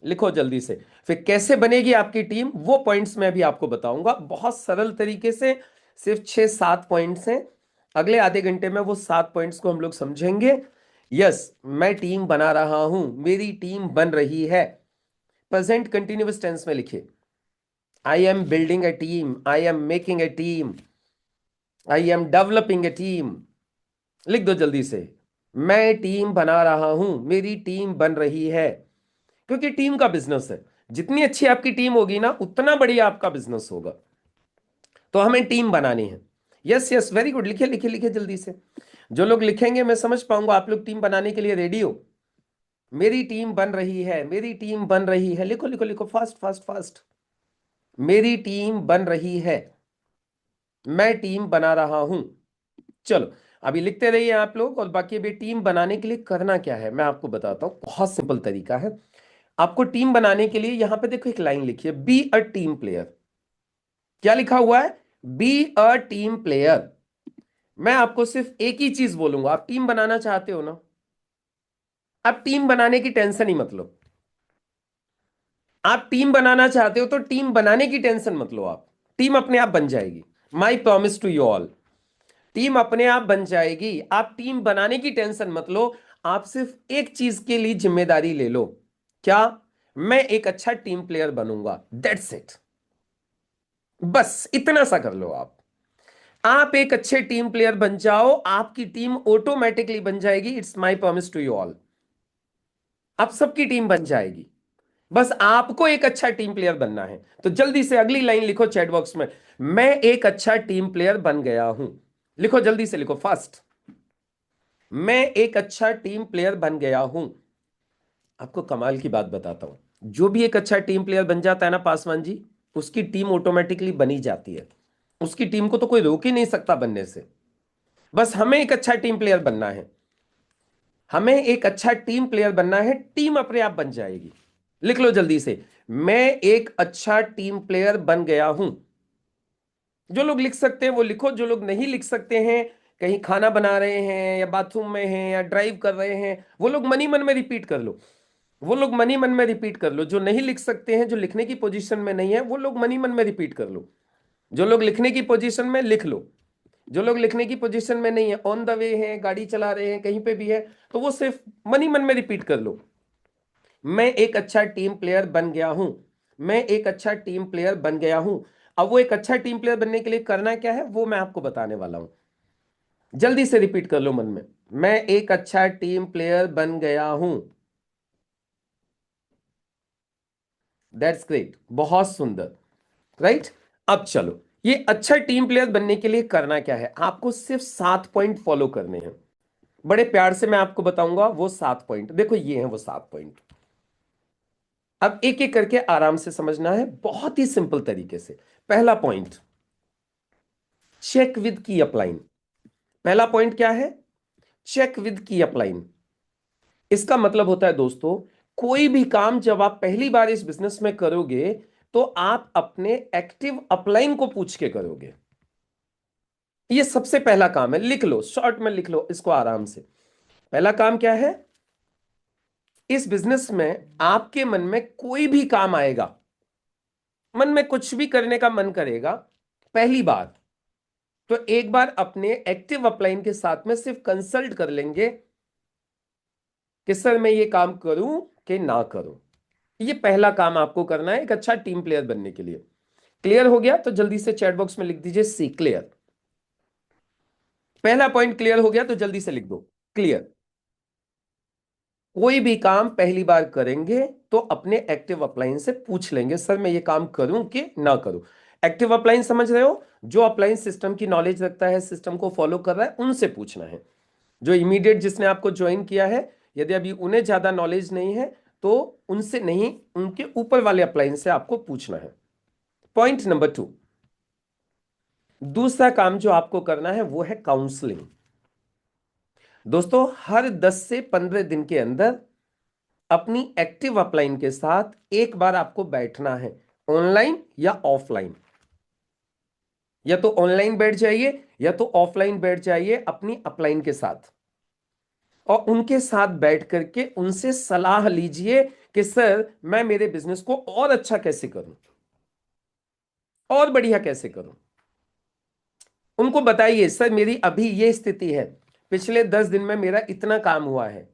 लिखो जल्दी से। फिर कैसे बनेगी आपकी टीम, वो पॉइंट्स मैं भी आपको बताऊंगा बहुत सरल तरीके से। सिर्फ 6-7 पॉइंट्स हैं, अगले आधे घंटे में वो 7 पॉइंट्स को हम लोग समझेंगे। यस, मैं टीम बना रहा हूं, मेरी टीम बन रही है। प्रेजेंट कंटिन्यूअस टेंस में लिखिए, I am building A team, I am making a team, I am developing a team. लिख दो जल्दी से, मैं टीम बना रहा हूं, मेरी टीम बन रही है। क्योंकि टीम का बिजनेस है, जितनी अच्छी आपकी टीम होगी ना, उतना बढ़िया आपका बिजनेस होगा। तो हमें टीम बनानी है। यस यस, वेरी गुड, लिखिए लिखिए लिखिए जल्दी से। जो लोग लिखेंगे मैं समझ पाऊंगा आप लोग टीम बनाने के लिए रेडी हो। मेरी टीम बन रही है, मेरी टीम बन रही है, लिखो लिखो लिखो, फास्ट फास्ट फास्ट। मेरी टीम बन रही है, मैं टीम बना रहा हूं। चलो अभी लिखते रहिए आप लोग, और बाकी अभी टीम बनाने के लिए करना क्या है मैं आपको बताता हूं, बहुत सिंपल तरीका है। आपको टीम बनाने के लिए यहां पे देखो एक लाइन लिखी है, बी अ टीम प्लेयर। क्या लिखा हुआ है, बी अ टीम प्लेयर। मैं आपको सिर्फ एक ही चीज बोलूंगा, आप टीम बनाना चाहते हो ना, आप टीम बनाने की टेंशन ही मत लो। आप टीम बनाना चाहते हो तो टीम बनाने की टेंशन मत लो, आप टीम अपने आप बन जाएगी। My promise to you all, team अपने आप बन जाएगी। आप टीम बनाने की टेंशन मत लो, आप सिर्फ एक चीज के लिए जिम्मेदारी ले लो। क्या, मैं एक अच्छा टीम प्लेयर बनूंगा, दैट्स इट। बस इतना सा कर लो आप एक अच्छे टीम प्लेयर बन जाओ, आपकी टीम ऑटोमेटिकली बन जाएगी। It's my promise to you all, आप सबकी टीम बन जाएगी। बस आपको एक अच्छा टीम प्लेयर बनना है। तो जल्दी से अगली लाइन लिखो चैट बॉक्स में, मैं एक अच्छा टीम प्लेयर बन गया हूं। लिखो जल्दी से, लिखो फास्ट, मैं एक अच्छा टीम प्लेयर बन गया हूं। आपको कमाल की बात बताता हूं, जो भी एक अच्छा टीम प्लेयर बन जाता है ना पासवान जी, उसकी टीम ऑटोमेटिकली बनी जाती है। उसकी टीम को तो कोई रोक ही नहीं सकता बनने से। बस हमें एक अच्छा टीम प्लेयर बनना है, हमें एक अच्छा टीम प्लेयर बनना है, टीम अपने आप बन जाएगी। लिख लो जल्दी से, मैं एक अच्छा टीम प्लेयर बन गया हूं। जो लोग लिख सकते हैं वो लिखो, जो लोग नहीं लिख सकते हैं, कहीं खाना बना रहे हैं या बाथरूम में हैं या ड्राइव कर रहे हैं, वो लोग मनी मन में रिपीट कर लो। वो लोग मनी मन में रिपीट कर लो। जो नहीं लिख सकते हैं, जो लिखने की पोजीशन में नहीं है, वो लोग मनी मन में रिपीट कर लो। जो लोग लिखने की पोजीशन में लिख लो, जो लोग लिखने की पोजीशन में नहीं है, ऑन द वे हैं, गाड़ी चला रहे हैं, कहीं पे भी है, तो वो सिर्फ मनी मन में रिपीट कर लो, मैं एक अच्छा टीम प्लेयर बन गया हूं, मैं एक अच्छा टीम प्लेयर बन गया हूं। अब वो एक अच्छा टीम प्लेयर बनने के लिए करना क्या है वो मैं आपको बताने वाला हूं। जल्दी से रिपीट कर लो मन में, मैं एक अच्छा टीम प्लेयर बन गया हूं। दैट्स ग्रेट, बहुत सुंदर, राइट। अब चलो, ये अच्छा टीम प्लेयर बनने के लिए करना क्या है, आपको सिर्फ 7 पॉइंट फॉलो करने हैं। बड़े प्यार से मैं आपको बताऊंगा वो 7 पॉइंट। देखो ये हैं वो 7 पॉइंट। अब एक एक करके आराम से समझना है, बहुत ही सिंपल तरीके से। पहला पॉइंट, चेक विद की अपलाइन। पहला पॉइंट क्या है, चेक विद की अपलाइन। इसका मतलब होता है दोस्तों, कोई भी काम जब आप पहली बार इस बिजनेस में करोगे तो आप अपने एक्टिव अपलाइन को पूछ के करोगे। ये सबसे पहला काम है, लिख लो, शॉर्ट में लिख लो इसको आराम से। पहला काम क्या है, इस बिजनेस में आपके मन में कोई भी काम आएगा, मन में कुछ भी करने का मन करेगा पहली बार, तो एक बार अपने एक्टिव अपलाइन के साथ में सिर्फ कंसल्ट कर लेंगे कि सर मैं ये काम करूं कि ना करूं। ये पहला काम आपको करना है एक अच्छा टीम प्लेयर बनने के लिए। क्लियर हो गया तो जल्दी से चैट बॉक्स में लिख दीजिए सी, क्लियर। पहला पॉइंट क्लियर हो गया तो जल्दी से लिख दो क्लियर। कोई भी काम पहली बार करेंगे तो अपने एक्टिव अपलाइन से पूछ लेंगे, सर मैं ये काम करूं कि ना करूं। एक्टिव अपलाइन समझ रहे हो, जो अपलाइन सिस्टम की नॉलेज रखता है, सिस्टम को फॉलो कर रहा है, उनसे पूछना है। जो इमीडिएट जिसने आपको ज्वाइन किया है, यदि अभी उन्हें ज्यादा नॉलेज नहीं है तो उनसे नहीं, उनके ऊपर वाले अपलाइन से आपको पूछना है। पॉइंट नंबर 2, दूसरा काम जो आपको करना है वो है काउंसलिंग। दोस्तों, हर 10 से 15 दिन के अंदर अपनी एक्टिव अपलाइन के साथ एक बार आपको बैठना है, ऑनलाइन या ऑफलाइन। या तो ऑनलाइन बैठ जाइए या तो ऑफलाइन बैठ जाइए अपनी अपलाइन के साथ, और उनके साथ बैठ करके उनसे सलाह लीजिए कि सर मैं मेरे बिजनेस को और अच्छा कैसे करूं, और बढ़िया कैसे करूं। उनको बताइए सर मेरी अभी ये स्थिति है, पिछले 10 दिन में मेरा इतना काम हुआ है,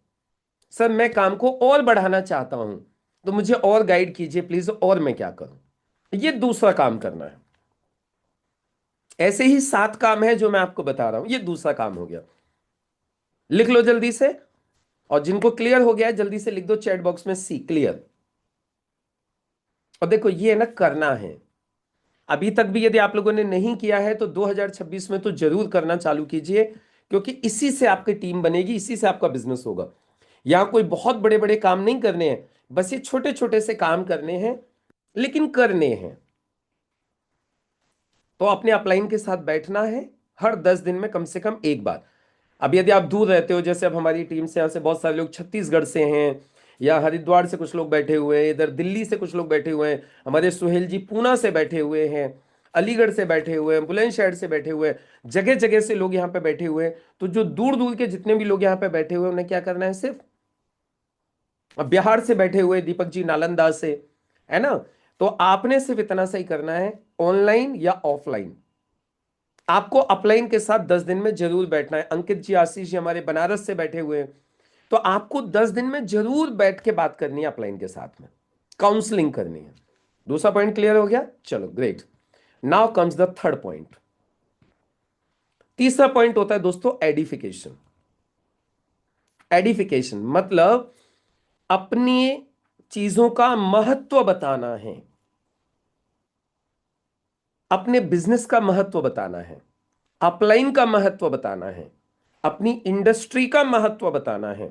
सर मैं काम को और बढ़ाना चाहता हूं, तो मुझे और गाइड कीजिए प्लीज, और मैं क्या करूं। ये दूसरा काम करना है। ऐसे ही 7 काम है जो मैं आपको बता रहा हूं, ये दूसरा काम हो गया। लिख लो जल्दी से, और जिनको क्लियर हो गया है जल्दी से लिख दो चैट बॉक्स में सी, क्लियर। और देखो ये ना करना है, अभी तक भी यदि आप लोगों ने नहीं किया है तो 2026 में तो जरूर करना चालू कीजिए, क्योंकि इसी से आपकी टीम बनेगी, इसी से आपका बिजनेस होगा। यहां कोई बहुत बड़े बड़े काम नहीं करने हैं, बस ये छोटे छोटे से काम करने हैं, लेकिन करने हैं। तो अपने अपलाइन के साथ बैठना है हर 10 दिन में कम से कम एक बार। अब यदि आप दूर रहते हो, जैसे अब हमारी टीम से यहाँ से बहुत सारे लोग छत्तीसगढ़ से हैं, या हरिद्वार से कुछ लोग बैठे हुए हैं, इधर दिल्ली से कुछ लोग बैठे हुए हैं, हमारे सुहेल जी पूना से बैठे हुए हैं, अलीगढ़ से बैठे हुए हैं, बुलंदशहर से बैठे हुए हैं, जगह जगह से लोग यहाँ पे बैठे हुए हैं। तो जो दूर दूर के जितने भी लोग यहाँ पे बैठे हुए हैं उन्हें क्या करना है, सिर्फ अब बिहार से बैठे हुए दीपक जी नालंदा से, है ना, तो आपने सिर्फ इतना सा ही करना है, ऑनलाइन या ऑफलाइन आपको अपलाइन के साथ 10 दिन में जरूर बैठना है। अंकित जी, आशीष जी हमारे बनारस से बैठे हुए हैं, तो आपको 10 दिन में जरूर बैठ के बात करनी है अपलाइन के साथ में, काउंसलिंग करनी है। दूसरा पॉइंट क्लियर हो गया, चलो great. Now comes the third point. तीसरा पॉइंट होता है दोस्तों एडिफिकेशन। एडिफिकेशन मतलब अपनी चीजों का महत्व बताना है, अपने बिजनेस का महत्व बताना है, अपलाइन का महत्व बताना है, अपनी इंडस्ट्री का महत्व बताना है,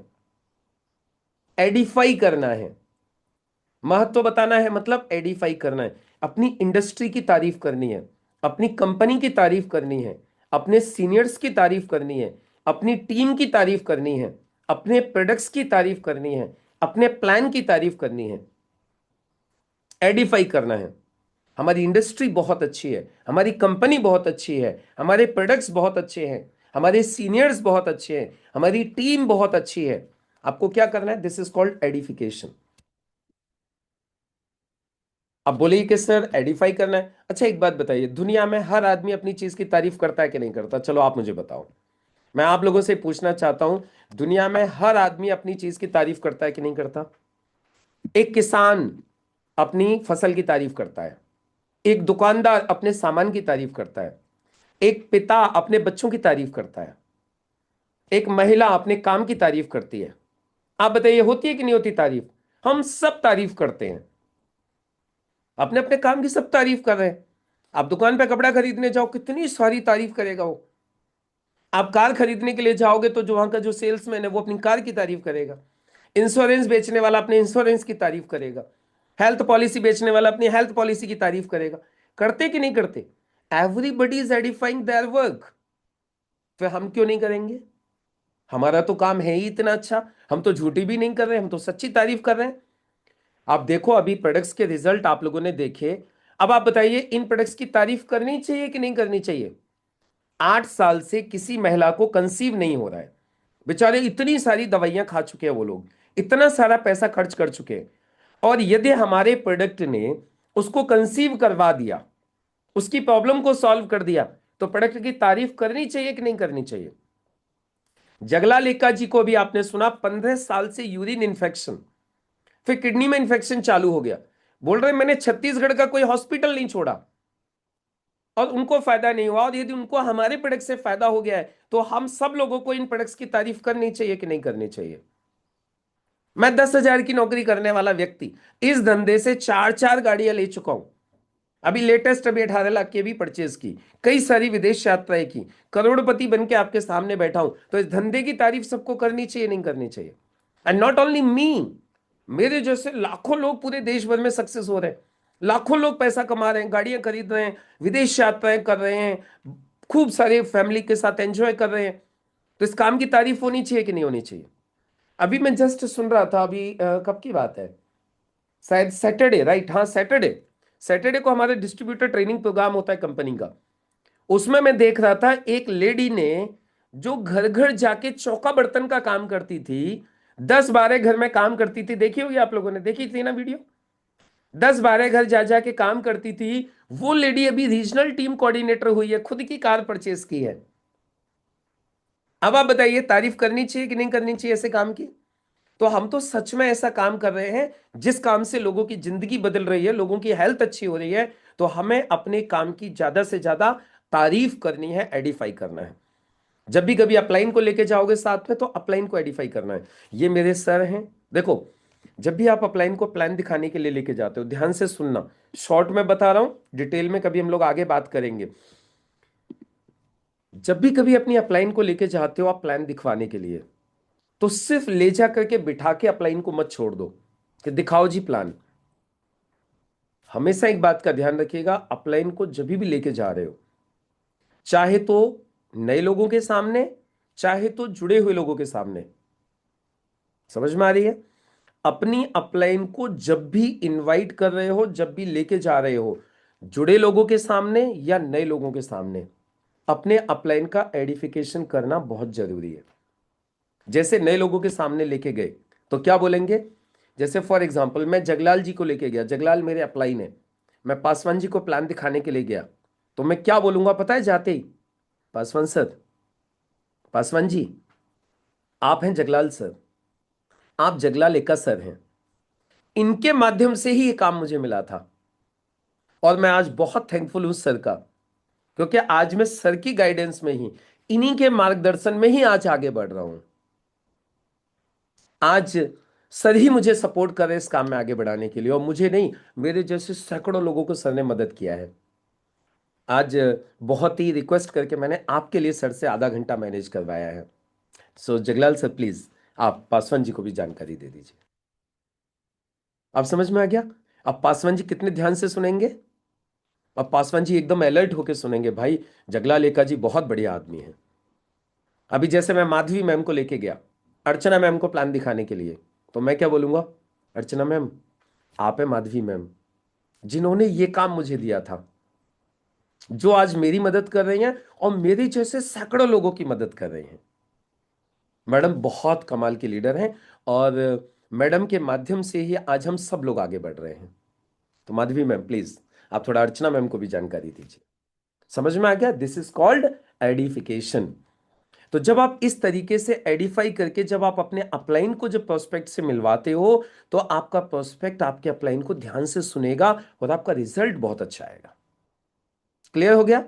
एडिफाई करना है। महत्व बताना है मतलब एडिफाई करना है, अपनी इंडस्ट्री की तारीफ करनी है, अपनी कंपनी की तारीफ करनी है, अपने सीनियर्स की तारीफ करनी है, अपनी टीम की तारीफ करनी है, अपने प्रोडक्ट्स की तारीफ करनी है, अपने प्लान की तारीफ करनी है, एडिफाई करना है। हमारी इंडस्ट्री बहुत अच्छी है, हमारी कंपनी बहुत अच्छी है, हमारे प्रोडक्ट्स बहुत अच्छे हैं, हमारे सीनियर्स बहुत अच्छे हैं, हमारी टीम बहुत अच्छी है। आपको क्या करना है, दिस इज कॉल्ड एडिफिकेशन। अब बोलिए कि सर एडिफाई करना है, अच्छा एक बात बताइए, दुनिया में हर आदमी अपनी चीज की तारीफ करता है कि नहीं करता? चलो आप मुझे बताओ, मैं आप लोगों से पूछना चाहता हूं, दुनिया में हर आदमी अपनी चीज की तारीफ करता है कि नहीं करता? एक किसान अपनी फसल की तारीफ करता है, एक दुकानदार अपने सामान की तारीफ करता है, एक पिता अपने बच्चों की तारीफ करता है, एक महिला अपने काम की तारीफ करती है। आप बताइए होती है कि नहीं होती तारीफ? हम सब तारीफ करते हैं, अपने अपने काम की सब तारीफ कर रहे हैं। आप दुकान पे कपड़ा खरीदने जाओ, कितनी सारी तारीफ करेगा वो। आप कार खरीदने के लिए जाओगे तो जो वहां का जो सेल्समैन है वो अपनी कार की तारीफ करेगा, इंश्योरेंस बेचने वाला अपने इंश्योरेंस की तारीफ करेगा, हेल्थ पॉलिसी बेचने वाला अपनी हेल्थ पॉलिसी की तारीफ करेगा। करते कि नहीं करते? Everybody is edifying their work. फिर हम क्यों नहीं करेंगे? हमारा तो काम है ही इतना अच्छा, हम तो झूठी भी नहीं कर रहे, हम तो सच्ची तारीफ कर रहे हैं। आप देखो अभी प्रोडक्ट्स के रिजल्ट आप लोगों ने देखे, अब आप बताइए इन प्रोडक्ट्स की तारीफ करनी चाहिए कि नहीं करनी चाहिए? 8 साल से किसी महिला को कंसीव नहीं हो रहा है, बेचारे इतनी सारी दवाइयां खा चुके हैं वो लोग, इतना सारा पैसा खर्च कर चुके हैं, और यदि हमारे प्रोडक्ट ने उसको कंसीव करवा दिया, उसकी प्रॉब्लम को सॉल्व कर दिया, तो प्रोडक्ट की तारीफ करनी चाहिए कि नहीं करनी चाहिए? जगला लेका जी को भी आपने सुना, 15 साल से यूरिन इन्फेक्शन, फिर किडनी में इन्फेक्शन चालू हो गया, बोल रहे मैंने छत्तीसगढ़ का कोई हॉस्पिटल नहीं छोड़ा और उनको फायदा नहीं हुआ। और यदि उनको हमारे प्रोडक्ट से फायदा हो गया है तो हम सब लोगों को इन प्रोडक्ट्स की तारीफ करनी चाहिए कि नहीं करनी चाहिए? मैं 10,000 की नौकरी करने वाला व्यक्ति इस धंधे से 4-4 गाड़ियां ले चुका हूं, अभी लेटेस्ट अभी 18 लाख की भी परचेज की, कई सारी विदेश यात्राएं की, करोड़पति बन के आपके सामने बैठा हूं। तो इस धंधे की तारीफ सबको करनी चाहिए नहीं करनी चाहिए? एंड नॉट ओनली मी, मेरे जैसे लाखों लोग पूरे देश भर में सक्सेस हो रहे हैं, लाखों लोग पैसा कमा रहे हैं, गाड़ियां खरीद रहे हैं, विदेश यात्राएं कर रहे हैं, खूब सारे फैमिली के साथ एंजॉय कर रहे हैं। तो इस काम की तारीफ होनी चाहिए कि नहीं होनी चाहिए? अभी मैं जस्ट सुन रहा था, अभी कब की बात है, शायद सैटरडे, राइट, हाँ सैटरडे। सैटरडे को हमारे डिस्ट्रीब्यूटर ट्रेनिंग प्रोग्राम होता है कंपनी का। उसमें मैं देख रहा था एक लेडी ने, जो घर घर जाके चौका बर्तन का काम करती थी, 10-12 घर में काम करती थी, देखी होगी आप लोगों ने, देखी थी ना वीडियो, 10-12 घर जा जाके काम करती थी। वो लेडी अभी रीजनल टीम कोऑर्डिनेटर हुई है, खुद की कार परचेज की है। अब आप बताइए, तारीफ करनी चाहिए कि नहीं करनी चाहिए ऐसे काम की? तो हम तो सच में ऐसा काम कर रहे हैं जिस काम से लोगों की जिंदगी बदल रही है, लोगों की हेल्थ अच्छी हो रही है। तो हमें अपने काम की ज्यादा से ज्यादा तारीफ करनी है, एडिफाई करना है। जब भी कभी अपलाइन को लेके जाओगे साथ में, तो अपलाइन को एडिफाई करना है। ये मेरे सर हैं, देखो, जब भी आप अपलाइन को प्लान दिखाने के लिए लेके जाते हो, ध्यान से सुनना, शॉर्ट में बता रहा हूं, डिटेल में कभी हम लोग आगे बात करेंगे। जब भी कभी अपनी अपलाइन को लेके जाते हो आप प्लान दिखवाने के लिए, तो सिर्फ ले जा करके बिठा के अपलाइन को मत छोड़ दो कि दिखाओ जी प्लान। हमेशा एक बात का ध्यान रखिएगा, अपलाइन को जब भी लेके जा रहे हो, चाहे तो नए लोगों के सामने, चाहे तो जुड़े हुए लोगों के सामने, समझ में आ रही है? अपनी अपलाइन को जब भी इनवाइट कर रहे हो, जब भी लेके जा रहे हो, जुड़े लोगों के सामने या नए लोगों के सामने, अपने अपलाइन का एडिफिकेशन करना बहुत जरूरी है। जैसे नए लोगों के सामने लेके गए तो क्या बोलेंगे? जैसे फॉर एग्जांपल मैं जगलाल जी को लेके गया, जगलाल मेरे अपलाइन है, मैं पासवान जी को प्लान दिखाने के लिए गया, तो मैं क्या बोलूंगा पता है जाते ही? पासवान सर, पासवान जी, आप हैं जगलाल सर, आप जगलाल एका सर हैं, इनके माध्यम से ही ये काम मुझे मिला था, और मैं आज बहुत थैंकफुल हूं सर का, क्योंकि आज मैं सर की गाइडेंस में ही, इन्हीं के मार्गदर्शन में ही आज आगे बढ़ रहा हूं। आज सर ही मुझे सपोर्ट कर रहे हैं इस काम में आगे बढ़ाने के लिए, और मुझे नहीं, मेरे जैसे सैकड़ों लोगों को सर ने मदद किया है। आज बहुत ही रिक्वेस्ट करके मैंने आपके लिए सर से आधा घंटा मैनेज करवाया है। सो जगलाल सर प्लीज आप पासवान जी को भी जानकारी दे दीजिए। आप समझ में आ गया? अब पासवान जी कितने ध्यान से सुनेंगे, अब पासवान जी एकदम अलर्ट होकर सुनेंगे, भाई जगलाल एका जी बहुत बढ़िया आदमी है। अभी जैसे मैं माधवी मैम को लेके गया अर्चना मैम को प्लान दिखाने के लिए, तो मैं क्या बोलूंगा? अर्चना मैम, आप है माधवी मैम जिन्होंने ये काम मुझे दिया था, जो आज मेरी मदद कर रही हैं और मेरे जैसे सैकड़ों लोगों की मदद कर रही हैं। मैडम बहुत कमाल की लीडर हैं, और मैडम के माध्यम से ही आज हम सब लोग आगे बढ़ रहे हैं। तो माधवी मैम प्लीज आप थोड़ा अर्चना मैम को भी जानकारी दीजिए। समझ में आ गया? This is called edification. तो जब आप इस तरीके से एडिफाई करके जब आप अपने अपलाइन को जब प्रोस्पेक्ट से मिलवाते हो, तो आपका प्रोस्पेक्ट आपके अपलाइन को ध्यान से सुनेगा और आपका रिजल्ट बहुत अच्छा आएगा। क्लियर हो गया?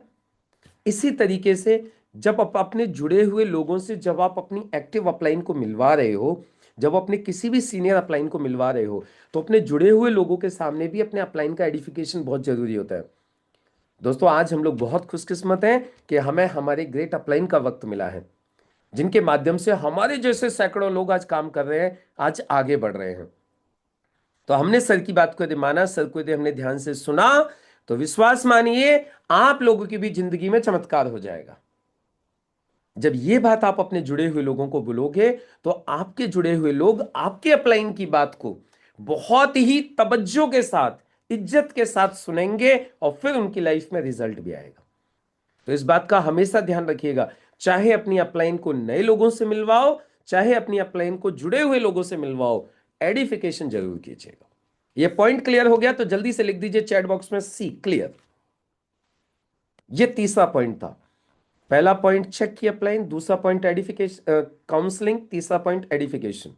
इसी तरीके से जब आप अपने जुड़े हुए लोगों से जब आप अपनी एक्टिव अपलाइन को मिलवा रहे हो, जब अपने किसी भी सीनियर अपलाइन को मिलवा रहे हो, तो अपने जुड़े हुए लोगों के सामने भी अपने अपलाइन का एडिफिकेशन बहुत जरूरी होता है। दोस्तों आज हम लोग बहुत खुशकिस्मत हैं कि हमें हमारे ग्रेट अपलाइन का वक्त मिला है, जिनके माध्यम से हमारे जैसे सैकड़ों लोग आज काम कर रहे हैं, आज आगे बढ़ रहे हैं। तो हमने सर की बात को यदि माना, सर को यदि हमने ध्यान से सुना, तो विश्वास मानिए आप लोगों की भी जिंदगी में चमत्कार हो जाएगा। जब ये बात आप अपने जुड़े हुए लोगों को बोलोगे, तो आपके जुड़े हुए लोग आपके अपलाइन की बात को बहुत ही तवज्जो के साथ, इज्जत के साथ सुनेंगे, और फिर उनकी लाइफ में रिजल्ट भी आएगा। तो इस बात का हमेशा ध्यान रखिएगा, चाहे अपनी अपलाइन को नए लोगों से मिलवाओ, चाहे अपनी अपलाइन को जुड़े हुए लोगों से मिलवाओ, एडिफिकेशन जरूर कीजिएगा। ये पॉइंट क्लियर हो गया? तो जल्दी से लिख दीजिए चैट बॉक्स में सी क्लियर। ये तीसरा पॉइंट था। पहला पॉइंट चेक की अपलाइन, दूसरा पॉइंट एडिफिकेशन काउंसलिंग, तीसरा पॉइंट एडिफिकेशन।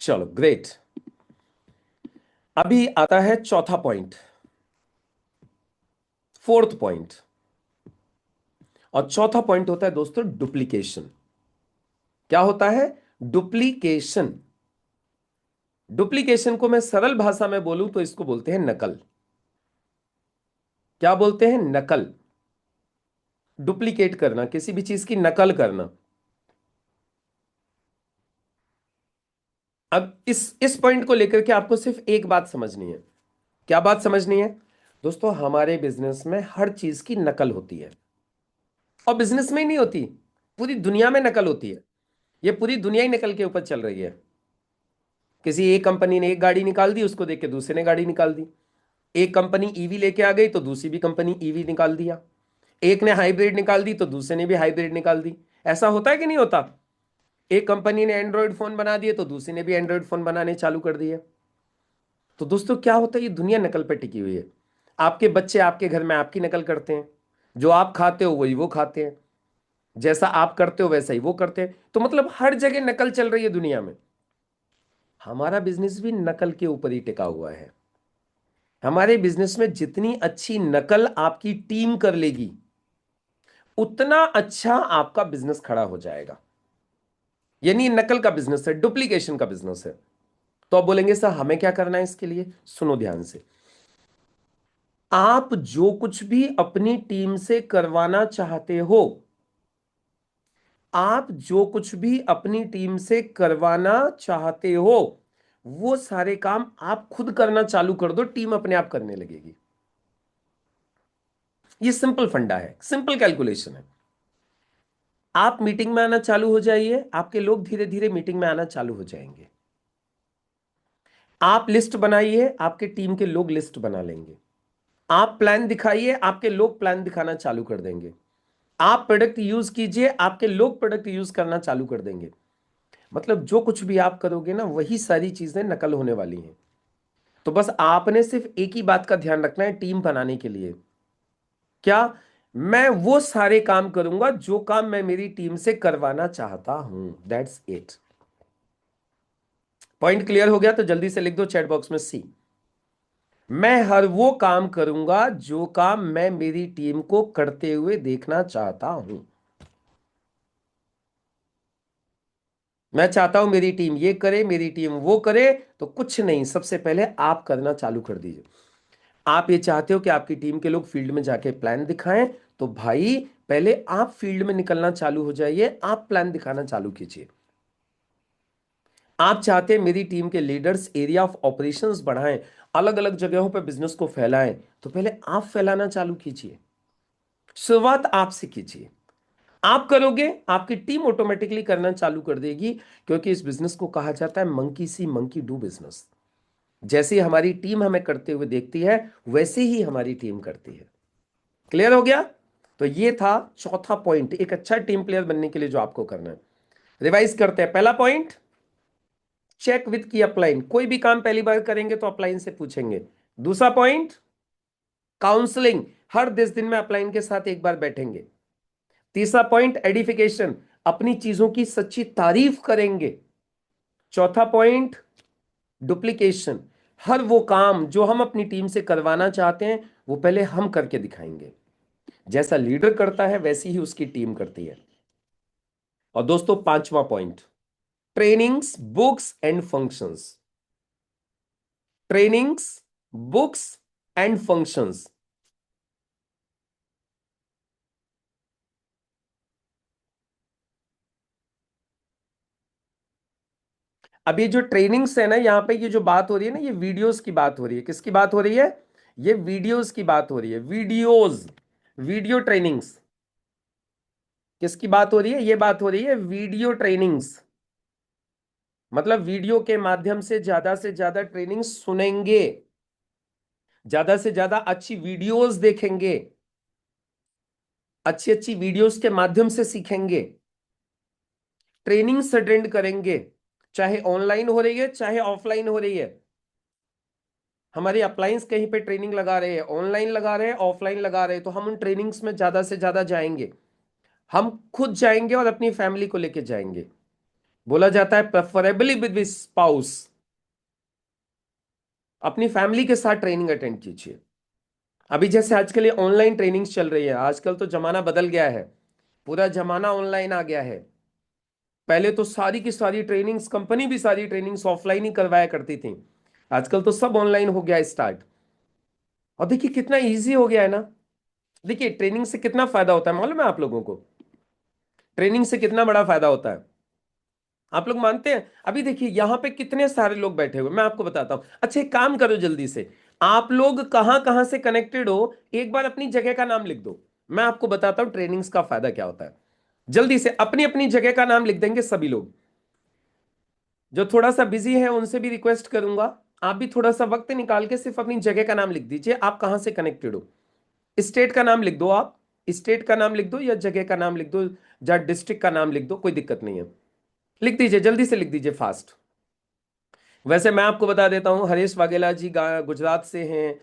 चलो ग्रेट। अभी आता है चौथा पॉइंट, फोर्थ पॉइंट, और चौथा पॉइंट होता है दोस्तों डुप्लीकेशन। क्या होता है? डुप्लीकेशन। डुप्लीकेशन को मैं सरल भाषा में बोलूं तो इसको बोलते हैं नकल। क्या बोलते हैं? नकल। डुप्लीकेट करना, किसी भी चीज की नकल करना। अब इस पॉइंट को लेकर के आपको सिर्फ एक बात समझनी है, क्या बात समझनी है दोस्तों? हमारे बिजनेस में हर चीज की नकल होती है, और बिजनेस में ही नहीं होती, पूरी दुनिया में नकल होती है। ये पूरी दुनिया ही नकल के ऊपर चल रही है। किसी एक कंपनी ने एक गाड़ी निकाल दी, उसको देख के दूसरे ने गाड़ी निकाल दी। एक कंपनी ईवी लेके आ गई तो दूसरी भी कंपनी ईवी निकाल दिया। एक ने हाइब्रिड निकाल दी तो दूसरे ने भी हाइब्रिड निकाल दी। ऐसा होता है कि नहीं होता? एक कंपनी ने एंड्रॉयड फोन बना दिए तो दूसरी ने भी एंड्रॉयड फोन बनाने चालू कर दिए। तो दोस्तों क्या होता है, ये दुनिया नकल पर टिकी हुई है। आपके बच्चे आपके घर में आपकी नकल करते हैं, जो आप खाते हो वही वो खाते हैं, जैसा आप करते हो वैसा ही वो करते हैं। तो मतलब हर जगह नकल चल रही है दुनिया में। हमारा बिजनेस भी नकल के ऊपर ही टिका हुआ है। हमारे बिजनेस में जितनी अच्छी नकल आपकी टीम कर लेगी, उतना अच्छा आपका बिजनेस खड़ा हो जाएगा। यानी नकल का बिजनेस है, डुप्लीकेशन का बिजनेस है। तो आप बोलेंगे सर हमें क्या करना है इसके लिए? सुनो ध्यान से। आप जो कुछ भी अपनी टीम से करवाना चाहते हो, आप जो कुछ भी अपनी टीम से करवाना चाहते हो, वो सारे काम आप खुद करना चालू कर दो, टीम अपने आप करने लगेगी। ये सिंपल फंडा है, सिंपल कैलकुलेशन है। आप मीटिंग में आना चालू हो जाइए, आपके लोग धीरे धीरे मीटिंग में आना चालू हो जाएंगे। आप लिस्ट बनाइए, आपके टीम के लोग लिस्ट बना लेंगे। आप प्लान दिखाइए, आपके लोग प्लान दिखाना चालू कर देंगे। आप प्रोडक्ट यूज कीजिए, आपके लोग प्रोडक्ट यूज करना चालू कर देंगे। मतलब जो कुछ भी आप करोगे ना, वही सारी चीजें नकल होने वाली हैं। तो बस आपने सिर्फ एक ही बात का ध्यान रखना है टीम बनाने के लिए। क्या? मैं वो सारे काम करूंगा जो काम मैं मेरी टीम से करवाना चाहता हूं। That's it. पॉइंट क्लियर हो गया तो जल्दी से लिख दो चैट बॉक्स में सी। मैं हर वो काम करूंगा जो काम मैं मेरी टीम को करते हुए देखना चाहता हूं। मैं चाहता हूं मेरी टीम ये करे, मेरी टीम वो करे, तो कुछ नहीं, सबसे पहले आप करना चालू कर दीजिए। आप ये चाहते हो कि आपकी टीम के लोग फील्ड में जाके प्लान दिखाएं, तो भाई पहले आप फील्ड में निकलना चालू हो जाइए, आप प्लान दिखाना चालू कीजिए। आप चाहते हैं मेरी टीम के लीडर्स एरिया ऑफ ऑपरेशंस बढ़ाएं, अलग अलग जगहों पर बिजनेस को फैलाएं, तो पहले आप फैलाना चालू कीजिए। शुरुआत आपसे कीजिए। आप करोगे, आपकी टीम ऑटोमेटिकली करना चालू कर देगी, क्योंकि इस बिजनेस को कहा जाता है monkey C monkey do business. जैसे ही हमारी टीम हमें करते हुए देखती है, वैसे ही हमारी टीम करती है। क्लियर हो गया? तो ये था चौथा पॉइंट, एक अच्छा टीम प्लेयर बनने के लिए जो आपको करना है। रिवाइज करते हैं। पहला पॉइंट, चेक विद की अपलाइन। कोई भी काम पहली बार करेंगे तो अपलाइन से पूछेंगे। दूसरा पॉइंट, काउंसलिंग। हर 10 दिन में अपलाइन के साथ एक बार बैठेंगे। तीसरा पॉइंट, एडिफिकेशन। अपनी चीजों की सच्ची तारीफ करेंगे। चौथा पॉइंट, डुप्लीकेशन। हर वो काम जो हम अपनी टीम से करवाना चाहते हैं, वो पहले हम करके दिखाएंगे। जैसा लीडर करता है वैसी ही उसकी टीम करती है। और दोस्तों पांचवा point, trainings, books and functions. Trainings, books and functions. अब ये जो ट्रेनिंग्स है ना, यहां पे ये जो बात हो रही है ना, ये वीडियोस की बात हो रही है। किसकी बात हो रही है? ये वीडियोस की बात हो रही है। Videos, video trainings. किसकी बात हो रही है? ये बात हो रही है वीडियो ट्रेनिंग्स। मतलब वीडियो के माध्यम से ज्यादा ट्रेनिंग सुनेंगे, ज्यादा से ज्यादा अच्छी वीडियोस देखेंगे, अच्छी अच्छी वीडियोस के माध्यम से सीखेंगे, ट्रेनिंग्स अटेंड करेंगे, चाहे ऑनलाइन हो रही है चाहे ऑफलाइन हो रही है। हमारी अप्लायंस कहीं पे ट्रेनिंग लगा रहे हैं, ऑनलाइन लगा रहे हैं, ऑफलाइन लगा रहे हैं, तो हम उन ट्रेनिंग्स में ज्यादा से ज्यादा जाएंगे। हम खुद जाएंगे और अपनी फैमिली को लेके जाएंगे। बोला जाता है प्रेफरेबली विद स्पाउस। अपनी फैमिली के साथ ट्रेनिंग अटेंड कीजिए। अभी जैसे आजकल ये ऑनलाइन ट्रेनिंग्स चल रही है, आजकल तो जमाना बदल गया है, पूरा जमाना ऑनलाइन आ गया है। पहले तो सारी की सारी ट्रेनिंग्स, कंपनी भी सारी ट्रेनिंग्स ऑफलाइन ही करवाया करती थी। आजकल तो सब ऑनलाइन हो गया स्टार्ट। और देखिए कितना इजी हो गया है ना। देखिए ट्रेनिंग से कितना फायदा होता है मालूम है आप लोगों को? ट्रेनिंग से कितना बड़ा फायदा होता है, आप लोग मानते हैं? अभी देखिए यहां पे कितने सारे लोग बैठे हुए, मैं आपको बताता हूं। अच्छा एक काम करो जल्दी से, आप लोग कहां कहां से कनेक्टेड हो, एक बार अपनी जगह का नाम लिख दो। मैं आपको बताता हूं ट्रेनिंग्स का फायदा क्या होता है। जल्दी से अपनी अपनी जगह का नाम लिख देंगे सभी लोग। जो थोड़ा सा बिजी है उनसे भी रिक्वेस्ट करूंगा, आप भी थोड़ा सा वक्त निकाल के सिर्फ अपनी जगह का नाम लिख दीजिए, आप कहां से कनेक्टेड हो। स्टेट का नाम लिख दो, आप स्टेट का नाम लिख दो या जगह का नाम लिख दो, या डिस्ट्रिक्ट का नाम लिख दो, कोई दिक्कत नहीं है। लिख दीजिए, जल्दी से लिख दीजिए, फास्ट। वैसे मैं आपको बता देता हूं, हरीश वाघेला जी गुजरात से हैं,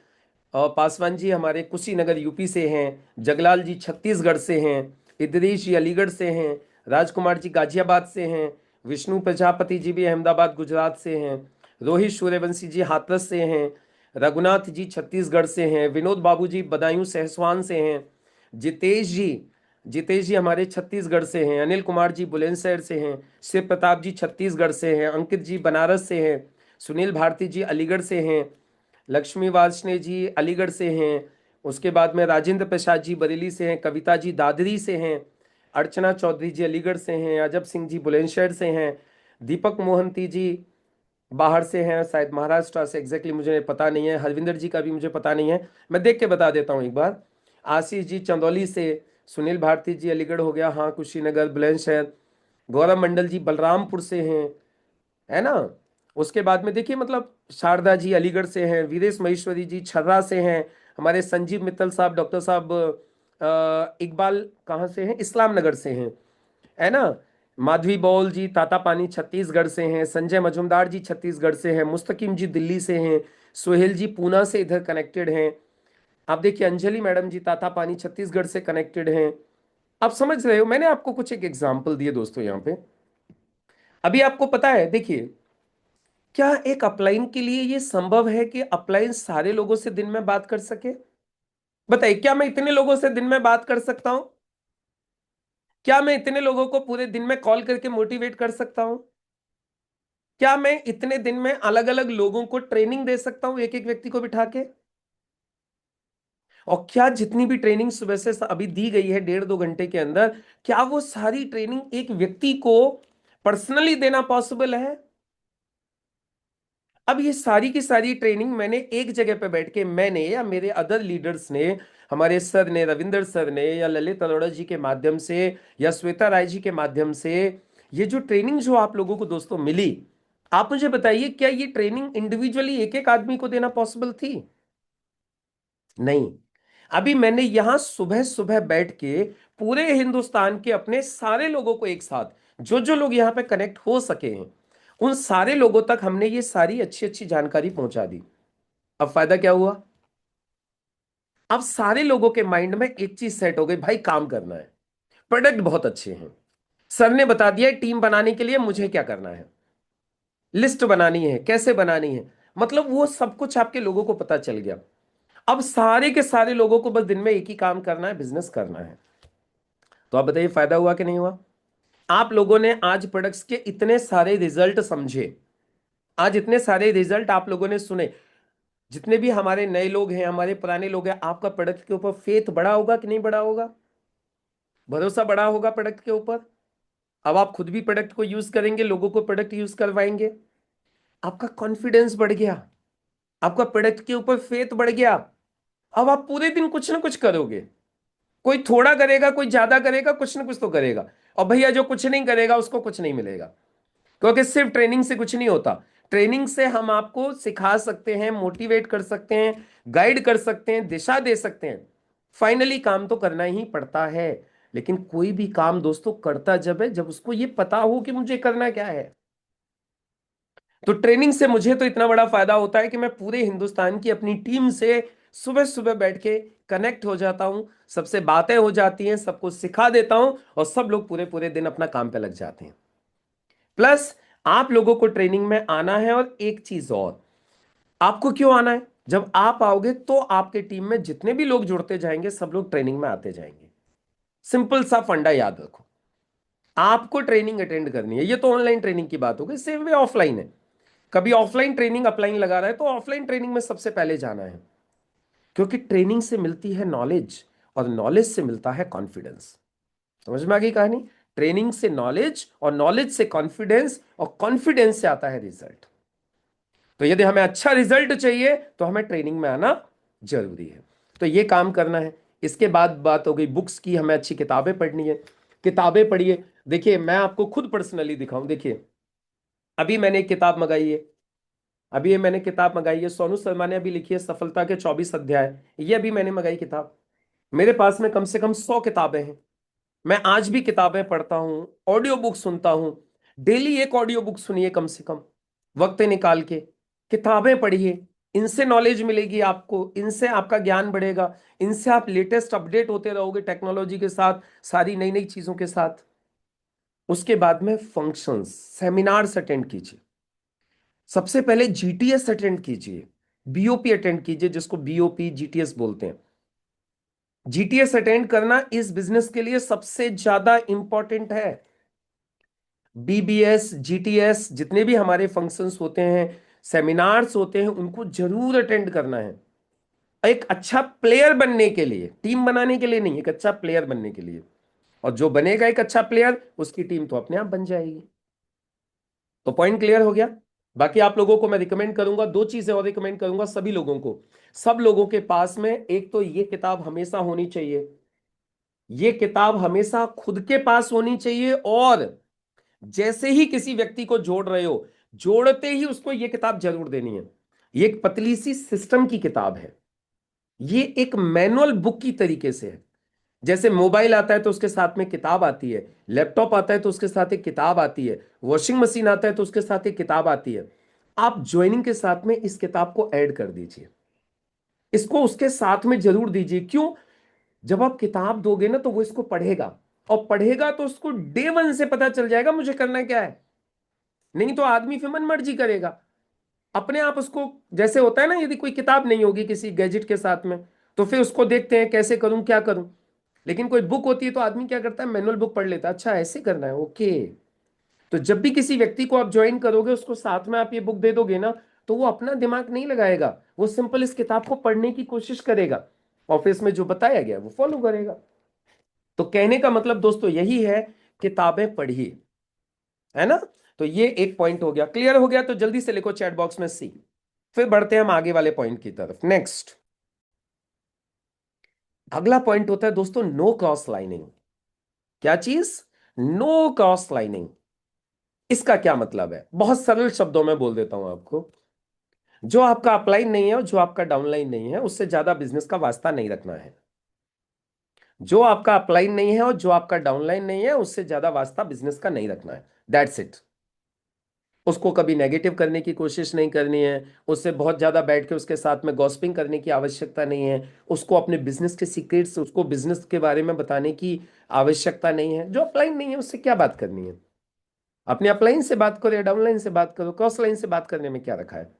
और पासवान जी हमारे कुशीनगर यूपी से हैं, जगलाल जी छत्तीसगढ़ से हैं, इदरीश जी अलीगढ़ से हैं, राजकुमार जी गाजियाबाद से हैं, विष्णु प्रजापति जी भी अहमदाबाद गुजरात से हैं, रोहित सूर्यवंशी जी हाथरस से हैं, रघुनाथ जी छत्तीसगढ़ से हैं, विनोद बाबू जी बदायूं सहसवान से हैं, जितेश जी जितेश जी हमारे छत्तीसगढ़ से हैं, अनिल कुमार जी बुलंदशहर से हैं, शिव प्रताप जी छत्तीसगढ़ से हैं, अंकित जी बनारस से हैं, सुनील भारती जी अलीगढ़ से हैं, लक्ष्मी वार्ष्णेय जी अलीगढ़ से हैं, उसके बाद में राजेंद्र प्रसाद जी बरेली से हैं, कविता जी दादरी से हैं, अर्चना चौधरी जी अलीगढ़ से हैं, अजब सिंह जी बुलंदशहर से हैं, दीपक मोहंती जी बाहर से हैं, शायद महाराष्ट्र से, एग्जैक्टली मुझे पता नहीं है, हरविंदर जी का भी मुझे पता नहीं है, मैं देख के बता देता हूँ एक बार। आशीष जी चंदौली से, सुनील भारती जी अलीगढ़ हो गया, हाँ कुशीनगर बुलंदशहर, गौरव मंडल जी बलरामपुर से हैं, है ना। उसके बाद में देखिए मतलब शारदा जी अलीगढ़ से हैं, वीरेश महेश्वरी जी छर्रा से हैं, हमारे संजीव मित्तल साहब डॉक्टर साहब इकबाल कहाँ से हैं, इस्लाम नगर से हैं, है ना। माधवी बौल जी तातापानी छत्तीसगढ़ से हैं, संजय मजुमदार जी छत्तीसगढ़ से हैं, मुस्तकीम जी दिल्ली से हैं, सोहेल जी पूना से इधर कनेक्टेड हैं। आप देखिए अंजलि मैडम जी तातापानी छत्तीसगढ़ से कनेक्टेड हैं। आप समझ रहे हो, मैंने आपको कुछ एक एग्जाम्पल दिए दोस्तों यहाँ पे। अभी आपको पता है, देखिए क्या एक अपलाइन के लिए ये संभव है कि अपलाइन सारे लोगों से दिन में बात कर सके? बताइए, क्या मैं इतने लोगों से दिन में बात कर सकता हूं? क्या मैं इतने लोगों को पूरे दिन में कॉल करके मोटिवेट कर सकता हूं? क्या मैं इतने दिन में अलग अलग लोगों को ट्रेनिंग दे सकता हूं, एक एक व्यक्ति को बिठा के? और क्या जितनी भी ट्रेनिंग सुबह से अभी दी गई है 1.5-2 घंटे के अंदर, क्या वो सारी ट्रेनिंग एक व्यक्ति को पर्सनली देना पॉसिबल है? अब ये सारी की सारी ट्रेनिंग मैंने एक जगह पे बैठ के, मैंने या मेरे अदर लीडर्स ने, हमारे सर ने, रविंदर सर ने, या ललित अरोड़ा जी के माध्यम से, या श्वेता राय जी के माध्यम से, ये जो ट्रेनिंग जो आप लोगों को दोस्तों मिली, आप मुझे बताइए क्या ये ट्रेनिंग इंडिविजुअली एक एक आदमी को देना पॉसिबल थी? नहीं। अभी मैंने यहां सुबह सुबह बैठ के पूरे हिंदुस्तान के अपने सारे लोगों को एक साथ, जो जो लोग यहां पे कनेक्ट हो सके हैं, उन सारे लोगों तक हमने ये सारी अच्छी अच्छी जानकारी पहुंचा दी। अब फायदा क्या हुआ? अब सारे लोगों के माइंड में एक चीज सेट हो गई, भाई काम करना है, प्रोडक्ट बहुत अच्छे हैं, सर ने बता दिया टीम बनाने के लिए मुझे क्या करना है, लिस्ट बनानी है, कैसे बनानी है, मतलब वो सब कुछ आपके लोगों को पता चल गया। अब सारे के सारे लोगों को बस दिन में एक ही काम करना है, बिजनेस करना है। तो आप बताइए फायदा हुआ कि नहीं हुआ? आप लोगों ने आज प्रोडक्ट्स के इतने सारे रिजल्ट समझे, आज इतने सारे रिजल्ट आप लोगों ने सुने, जितने भी हमारे नए लोग हैं, हमारे पुराने लोग हैं, आपका प्रोडक्ट के ऊपर फेथ बढ़ा होगा कि नहीं बढ़ा होगा? भरोसा बढ़ा होगा प्रोडक्ट के ऊपर। अब आप खुद भी प्रोडक्ट को यूज करेंगे, लोगों को प्रोडक्ट यूज करवाएंगे, आपका कॉन्फिडेंस बढ़ गया, आपका प्रोडक्ट के ऊपर फेथ बढ़ गया। अब आप पूरे दिन कुछ ना कुछ करोगे, कोई थोड़ा करेगा, कोई ज्यादा करेगा, कुछ ना कुछ तो करेगा। और भैया जो कुछ नहीं करेगा उसको कुछ नहीं मिलेगा, क्योंकि सिर्फ ट्रेनिंग से कुछ नहीं होता। ट्रेनिंग से हम आपको सिखा सकते हैं, मोटिवेट कर सकते हैं, गाइड कर सकते हैं, दिशा दे सकते हैं, फाइनली काम तो करना ही पड़ता है। लेकिन कोई भी काम दोस्तों करता जब है जब उसको ये पता हो कि मुझे करना क्या है। तो ट्रेनिंग से मुझे तो इतना बड़ा फायदा होता है कि मैं पूरे हिंदुस्तान की अपनी टीम से सुबह सुबह बैठ के कनेक्ट हो जाता हूं, सबसे बातें हो जाती हैं, सबको सिखा देता हूं, और सब लोग पूरे पूरे दिन अपना काम पे लग जाते हैं। प्लस आप लोगों को ट्रेनिंग में आना है, और एक चीज और, आपको क्यों आना है? जब आप आओगे तो आपके टीम में जितने भी लोग जुड़ते जाएंगे सब लोग ट्रेनिंग में आते जाएंगे। सिंपल सा फंडा याद रखो, आपको ट्रेनिंग अटेंड करनी है। ये तो ऑनलाइन ट्रेनिंग की बात हो गई, सेम वे ऑफलाइन है। कभी ऑफलाइन ट्रेनिंग अपलाइन लगा रहा है तो ऑफलाइन ट्रेनिंग में सबसे पहले जाना है, क्योंकि ट्रेनिंग से मिलती है नॉलेज, और नॉलेज से मिलता है कॉन्फिडेंस। समझ में आ गई कहानी? ट्रेनिंग से नॉलेज, और नॉलेज से कॉन्फिडेंस, और कॉन्फिडेंस से आता है रिजल्ट। तो यदि हमें अच्छा रिजल्ट चाहिए तो हमें ट्रेनिंग में आना जरूरी है। तो ये काम करना है। इसके बाद बात हो गई बुक्स की, हमें अच्छी किताबें पढ़नी है। किताबें पढ़िए। देखिए मैं आपको खुद पर्सनली दिखाऊं, देखिए अभी मैंने एक किताब मंगाई है, अभी ये मैंने किताब मंगाई है, सोनू शर्मा ने अभी लिखी है सफलता के 24 अध्याय, ये अभी मैंने मंगाई किताब। मेरे पास में कम से कम 100 किताबें हैं। मैं आज भी किताबें पढ़ता हूं, ऑडियो बुक सुनता हूं। डेली एक ऑडियो बुक सुनिए कम से कम, वक्त निकाल के किताबें पढ़िए। इनसे नॉलेज मिलेगी आपको, इनसे आपका ज्ञान बढ़ेगा, इनसे आप लेटेस्ट अपडेट होते रहोगे टेक्नोलॉजी के साथ, सारी नई नई चीजों के साथ। उसके बाद में फंक्शंस, सेमिनार्स अटेंड कीजिए। सबसे पहले जीटीएस अटेंड कीजिए, बीओपी अटेंड कीजिए, जिसको बीओपी जीटीएस बोलते हैं। जीटीएस अटेंड करना इस बिजनेस के लिए सबसे ज्यादा इंपॉर्टेंट है। बीबीएस, जीटीएस, जितने भी हमारे फंक्शंस होते हैं, सेमिनार्स होते हैं, उनको जरूर अटेंड करना है। एक अच्छा प्लेयर बनने के लिए, टीम बनाने के लिए नहीं, एक अच्छा प्लेयर बनने के लिए। और जो बनेगा एक अच्छा प्लेयर, उसकी टीम तो अपने आप बन जाएगी। तो पॉइंट क्लियर हो गया। बाकी आप लोगों को मैं रिकमेंड करूंगा, दो चीजें और रिकमेंड करूंगा सभी लोगों को। सब लोगों के पास में एक तो ये किताब हमेशा होनी चाहिए, ये किताब हमेशा खुद के पास होनी चाहिए। और जैसे ही किसी व्यक्ति को जोड़ रहे हो, जोड़ते ही उसको ये किताब जरूर देनी है। ये एक पतली सी सिस्टम की किताब है, ये एक मैनुअल बुक की तरीके से है। जैसे मोबाइल आता है तो उसके साथ में किताब आती है, लैपटॉप आता है तो उसके साथ एक किताब आती है, वॉशिंग मशीन आता है तो उसके साथ एक किताब आती है। आप ज्वाइनिंग के साथ में इस किताब को ऐड कर दीजिए, इसको उसके साथ में जरूर दीजिए। क्यों? जब आप किताब दोगे ना तो वो इसको पढ़ेगा, और पढ़ेगा तो उसको डे वन से पता चल जाएगा मुझे करना क्या है। नहीं तो आदमी फिर मन मर्जी करेगा अपने आप उसको। जैसे होता है ना, यदि कोई किताब नहीं होगी किसी गैजेट के साथ में, तो फिर उसको देखते हैं कैसे करूं क्या करूं। लेकिन कोई बुक होती है तो आदमी क्या करता है, मैनुअल बुक पढ़ लेता है, अच्छा ऐसे करना है, ओके। तो जब भी किसी व्यक्ति को आप ज्वाइन करोगे, उसको साथ में आप ये बुक दे दोगे ना, तो वो अपना दिमाग नहीं लगाएगा, वो सिंपल इस किताब को पढ़ने की कोशिश करेगा, ऑफिस में जो बताया गया वो फॉलो करेगा। तो कहने का मतलब दोस्तों यही है, किताबें पढ़िए, है ना। तो ये एक पॉइंट हो गया। क्लियर हो गया तो जल्दी से लिखो चैट बॉक्स में सी। फिर बढ़ते हैं हम आगे वाले पॉइंट की तरफ। नेक्स्ट, अगला पॉइंट होता है दोस्तों नो क्रॉस लाइनिंग। क्या चीज? No cross lining. इसका क्या मतलब है? बहुत सरल शब्दों में बोल देता हूं आपको। जो आपका अपलाइन नहीं है और जो आपका डाउनलाइन नहीं है, उससे ज्यादा बिजनेस का वास्ता नहीं रखना है। जो आपका अपलाइन नहीं है और जो आपका डाउनलाइन नहीं है, उससे ज्यादा वास्ता बिजनेस का नहीं रखना है। That's it. उसको कभी नेगेटिव करने की कोशिश नहीं करनी है, उससे बहुत ज्यादा बैठ के उसके साथ में गॉसिपिंग करने की आवश्यकता नहीं है, उसको अपने बिजनेस के सीक्रेट्स, उसको बिजनेस के बारे में बताने की आवश्यकता नहीं है। जो अपलाइन नहीं है उससे क्या बात करनी है? अपने अपलाइन से बात करो या डाउनलाइन से बात करो, क्रॉस लाइन से बात करने में क्या रखा है?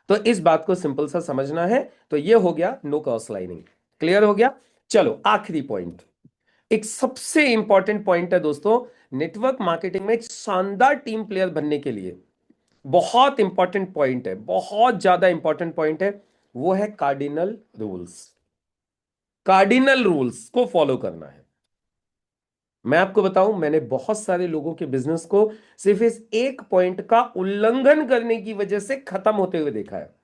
तो इस बात को सिंपल सा समझना है। तो ये हो गया नो क्रॉस लाइनिंग। क्लियर हो गया। चलो आखिरी पॉइंट, एक सबसे इंपॉर्टेंट पॉइंट है दोस्तों। नेटवर्क मार्केटिंग में एक शानदार टीम प्लेयर बनने के लिए बहुत इंपॉर्टेंट पॉइंट है, बहुत ज्यादा इंपॉर्टेंट पॉइंट है, वो है कार्डिनल रूल्स। कार्डिनल रूल्स को फॉलो करना है। मैं आपको बताऊं, मैंने बहुत सारे लोगों के बिजनेस को सिर्फ इस एक पॉइंट का उल्लंघन करने की वजह से खत्म होते हुए देखा है।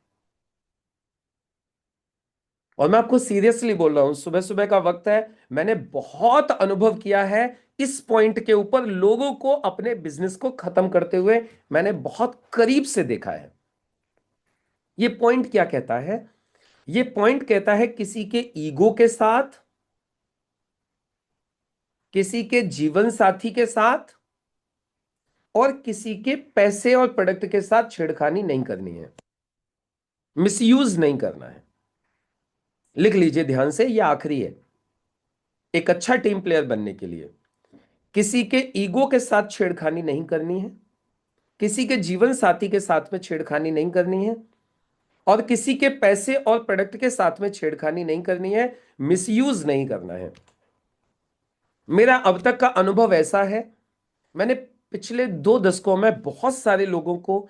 और मैं आपको सीरियसली बोल रहा हूं, सुबह सुबह का वक्त है, मैंने बहुत अनुभव किया है इस पॉइंट के ऊपर। लोगों को अपने बिजनेस को खत्म करते हुए मैंने बहुत करीब से देखा है। ये पॉइंट क्या कहता है? ये पॉइंट कहता है किसी के ईगो के साथ, किसी के जीवन साथी के साथ, और किसी के पैसे और प्रोडक्ट के साथ छेड़खानी नहीं करनी है, मिसयूज नहीं करना है। लिख लीजिए ध्यान से, ये आखिरी है। एक अच्छा टीम प्लेयर बनने के लिए किसी के ईगो के साथ छेड़खानी नहीं करनी है, किसी के जीवन साथी के साथ में छेड़खानी नहीं करनी है, और किसी के पैसे और प्रोडक्ट के साथ में छेड़खानी नहीं करनी है, मिसयूज नहीं करना है। मेरा अब तक का अनुभव ऐसा है, मैंने पिछले 2 दशकों में बहुत सारे लोगों को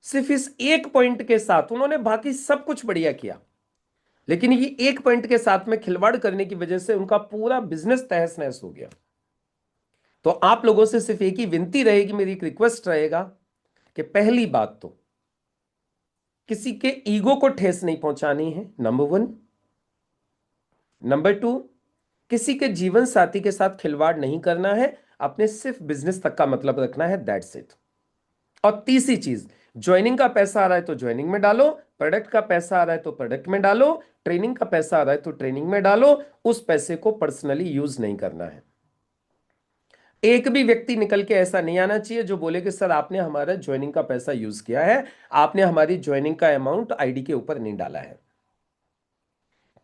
सिर्फ इस एक पॉइंट के साथ, उन्होंने बाकी सब कुछ बढ़िया किया, लेकिन ये एक पॉइंट के साथ में खिलवाड़ करने की वजह से उनका पूरा बिजनेस तहस नहस हो गया। तो आप लोगों से सिर्फ एक ही विनती रहेगी, मेरी एक रिक्वेस्ट रहेगा कि पहली बात तो किसी के ईगो को ठेस नहीं पहुंचानी है, नंबर 1। नंबर 2, किसी के जीवन साथी के साथ खिलवाड़ नहीं करना है, अपने सिर्फ बिजनेस तक का मतलब रखना है, दैट्स इट। और तीसरी चीज, ज्वाइनिंग का पैसा आ रहा है तो ज्वाइनिंग में डालो, प्रोडक्ट का पैसा आ रहा है तो प्रोडक्ट में डालो, ट्रेनिंग का पैसा आ रहा है तो ट्रेनिंग में डालो, उस पैसे को पर्सनली यूज नहीं करना है। एक भी व्यक्ति निकल के ऐसा नहीं आना चाहिए जो बोले कि सर आपने हमारा ज्वाइनिंग का पैसा यूज किया है, आपने हमारी ज्वाइनिंग का अमाउंट आईडी के ऊपर नहीं डाला है।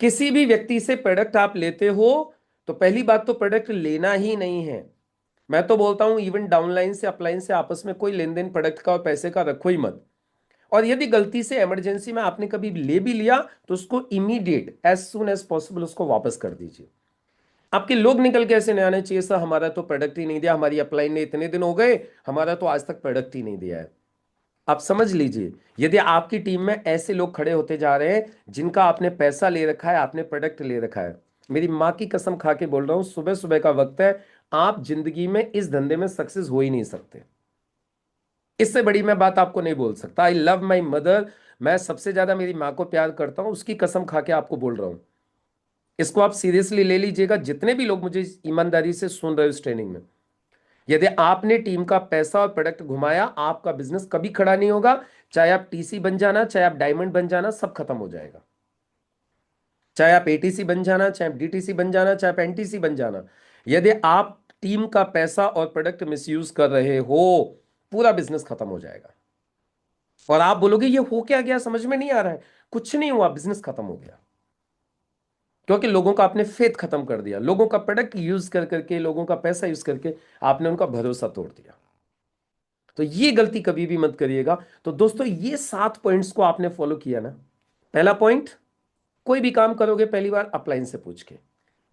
किसी भी व्यक्ति से प्रोडक्ट आप लेते हो तो पहली बात तो प्रोडक्ट लेना ही नहीं है। मैं तो बोलता हूं इवन डाउनलाइन से अपलाइन से आपस में कोई लेन देन प्रोडक्ट का और पैसे का रखो ही मत। और यदि गलती से इमरजेंसी में आपने कभी ले भी लिया तो उसको immediate as soon as possible उसको वापस कर दीजिए। आपके लोग निकल के ऐसे नहीं आने चाहिए सर हमारा तो प्रोडक्ट ही नहीं दिया, हमारी अपलाइन ने इतने दिन हो गए, हमारा तो आज तक प्रोडक्ट ही नहीं दिया है। आप समझ लीजिए, यदि आपकी टीम में ऐसे लोग खड़े होते जा रहे हैं जिनका आपने पैसा ले रखा है, आपने प्रोडक्ट ले रखा है, मेरी मां की कसम खा के बोल रहा हूं, सुबह सुबह का वक्त है, आप जिंदगी में इस धंधे में सक्सेस हो ही नहीं सकते। इससे बड़ी मैं बात आपको नहीं बोल सकता। आई लव माई मदर, मैं सबसे ज्यादा मेरी मां को प्यार करता हूं, उसकी कसम खा के आपको बोल रहा हूं। इसको आप सीरियसली ले लीजिएगा, जितने भी लोग मुझे ईमानदारी से सुन रहे हो इस ट्रेनिंग में, यदि आपने टीम का पैसा और प्रोडक्ट घुमाया, आपका बिजनेस कभी खड़ा नहीं होगा। चाहे आप टीसी बन जाना, चाहे आप डायमंड बन जाना, सब खत्म हो जाएगा। चाहे आप एटीसी बन जाना, चाहे आप डीटीसी बन जाना, चाहे आप एनटीसी बन जाना, यदि आप टीम का पैसा और प्रोडक्ट मिसयूज कर रहे हो, पूरा बिजनेस खत्म हो जाएगा। और आप बोलोगे ये हो क्या गया, समझ में नहीं आ रहा है। कुछ नहीं हुआ, बिजनेस खत्म हो गया, क्योंकि लोगों का आपने फेथ खत्म कर दिया, लोगों का प्रोडक्ट यूज कर करके, लोगों का पैसा यूज करके आपने उनका भरोसा तोड़ दिया। तो ये गलती कभी भी मत करिएगा। तो दोस्तों ये 7 पॉइंट्स को आपने फॉलो किया ना। पहला पॉइंट, कोई भी काम करोगे पहली बार अपलाइन से पूछ के।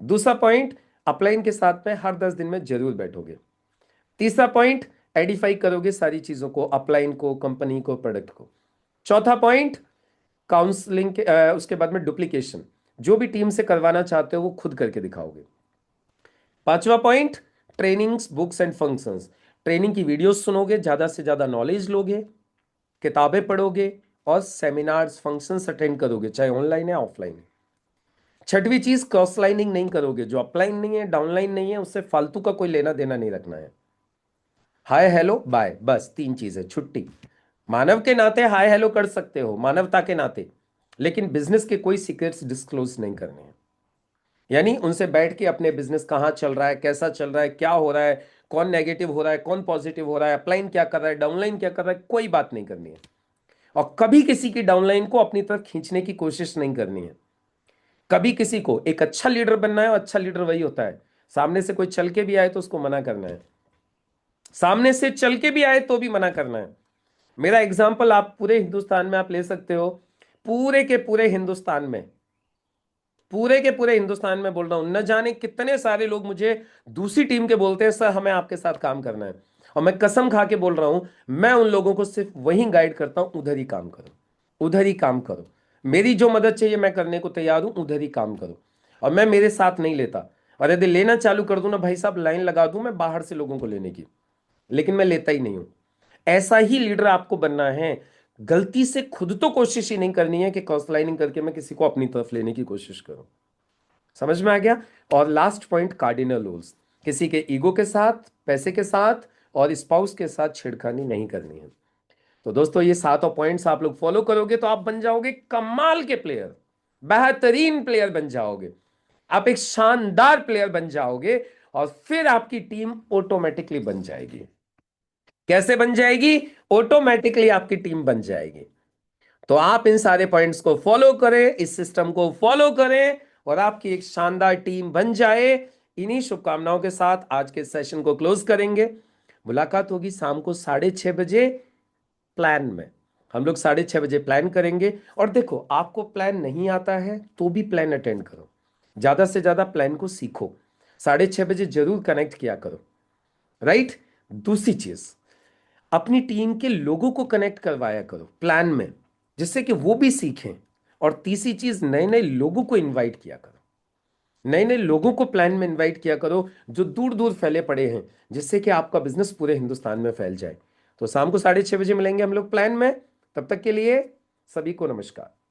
दूसरा पॉइंट, अपलाइन के साथ में हर 10 दिन में जरूर बैठोगे। तीसरा पॉइंट, एडिफाई करोगे सारी चीजों को, अपलाइन को, कंपनी को, प्रोडक्ट को। चौथा पॉइंट, काउंसलिंग के उसके बाद में डुप्लीकेशन, जो भी टीम से करवाना चाहते हो वो खुद करके दिखाओगे। पांचवा point, trainings, books and functions, training की वीडियोस सुनोगे, ज्यादा से ज्यादा नॉलेज लोगे, किताबें पढ़ोगे और सेमिनार्स, फंक्शंस अटेंड करोगे, चाहे ऑनलाइन है ऑफलाइन है। छठवीं चीज, क्रॉस लाइनिंग नहीं करोगे, जो अपलाइन नहीं है, डाउनलाइन नहीं है, उससे फालतू का कोई लेना देना नहीं रखना है। हाय हेलो बाय, बस 3 चीज है, छुट्टी। मानव के नाते हाय हेलो कर सकते हो, मानवता के नाते, लेकिन बिजनेस के कोई सीक्रेट्स डिस्क्लोज नहीं करने हैं। यानी उनसे बैठ के अपने बिजनेस कहाँ चल रहा है, कैसा चल रहा है, क्या हो रहा है, कौन नेगेटिव हो रहा है, कौन पॉजिटिव हो रहा है, अपलाइन क्या कर रहा है, डाउनलाइन क्या कर रहा है, कोई बात नहीं करनी है। और कभी किसी की डाउनलाइन को अपनी तरफ खींचने की कोशिश नहीं करनी है। कभी किसी को, एक अच्छा लीडर बनना है और अच्छा लीडर वही होता है, सामने से कोई चल के भी आए तो उसको मना करना है, सामने से चल के भी आए तो भी मना करना है। मेरा एग्जाम्पल आप पूरे हिंदुस्तान में आप ले सकते हो, पूरे के पूरे हिंदुस्तान में, पूरे के पूरे हिंदुस्तान में बोल रहा हूं, न जाने कितने सारे लोग मुझे दूसरी टीम के बोलते हैं सर हमें आपके साथ काम करना है, और मैं कसम खा के बोल रहा हूं, मैं उन लोगों को सिर्फ वहीं गाइड करता हूं, उधर ही काम करो, उधर ही काम करो, मेरी जो मदद चाहिए मैं करने को तैयार हूं, उधर ही काम करो। और मैं मेरे साथ नहीं लेता, और यदि लेना चालू कर दूं ना भाई साहब, लाइन लगा दूं मैं बाहर से लोगों को लेने की, लेकिन मैं लेता ही नहीं हूं। ऐसा ही लीडर आपको बनना है। गलती से खुद तो कोशिश ही नहीं करनी है कि क्रॉस लाइनिंग करके मैं किसी को अपनी तरफ लेने की कोशिश करूं। समझ में आ गया। और लास्ट पॉइंट, कार्डिनल रूल्स, किसी के ईगो के साथ, पैसे के साथ और स्पाउस के साथ छेड़खानी नहीं करनी है। तो दोस्तों ये 7 पॉइंट्स आप लोग फॉलो करोगे तो आप बन जाओगे कमाल के प्लेयर, बेहतरीन प्लेयर बन जाओगे, आप एक शानदार प्लेयर बन जाओगे, और फिर आपकी टीम ऑटोमेटिकली बन जाएगी। कैसे बन जाएगी? ऑटोमेटिकली आपकी टीम बन जाएगी। तो आप इन सारे पॉइंट्स को फॉलो करें, इस सिस्टम को फॉलो करें और आपकी एक शानदार टीम बन जाए। इन्हीं शुभकामनाओं के साथ आज के सेशन को क्लोज करेंगे। मुलाकात होगी शाम को 6:30 बजे प्लान में। हम लोग 6:30 बजे प्लान करेंगे। और देखो, आपको प्लान नहीं आता है तो भी प्लान अटेंड करो, ज्यादा से ज्यादा प्लान को सीखो, 6:30 बजे जरूर कनेक्ट किया करो, राइट। दूसरी चीज, अपनी टीम के लोगों को कनेक्ट करवाया करो प्लान में, जिससे कि वो भी सीखें। और तीसरी चीज, नए नए लोगों को इनवाइट किया करो, नए नए लोगों को प्लान में इनवाइट किया करो जो दूर दूर फैले पड़े हैं, जिससे कि आपका बिजनेस पूरे हिंदुस्तान में फैल जाए। तो शाम को 6:30 बजे मिलेंगे हम लोग प्लान में। तब तक के लिए सभी को नमस्कार।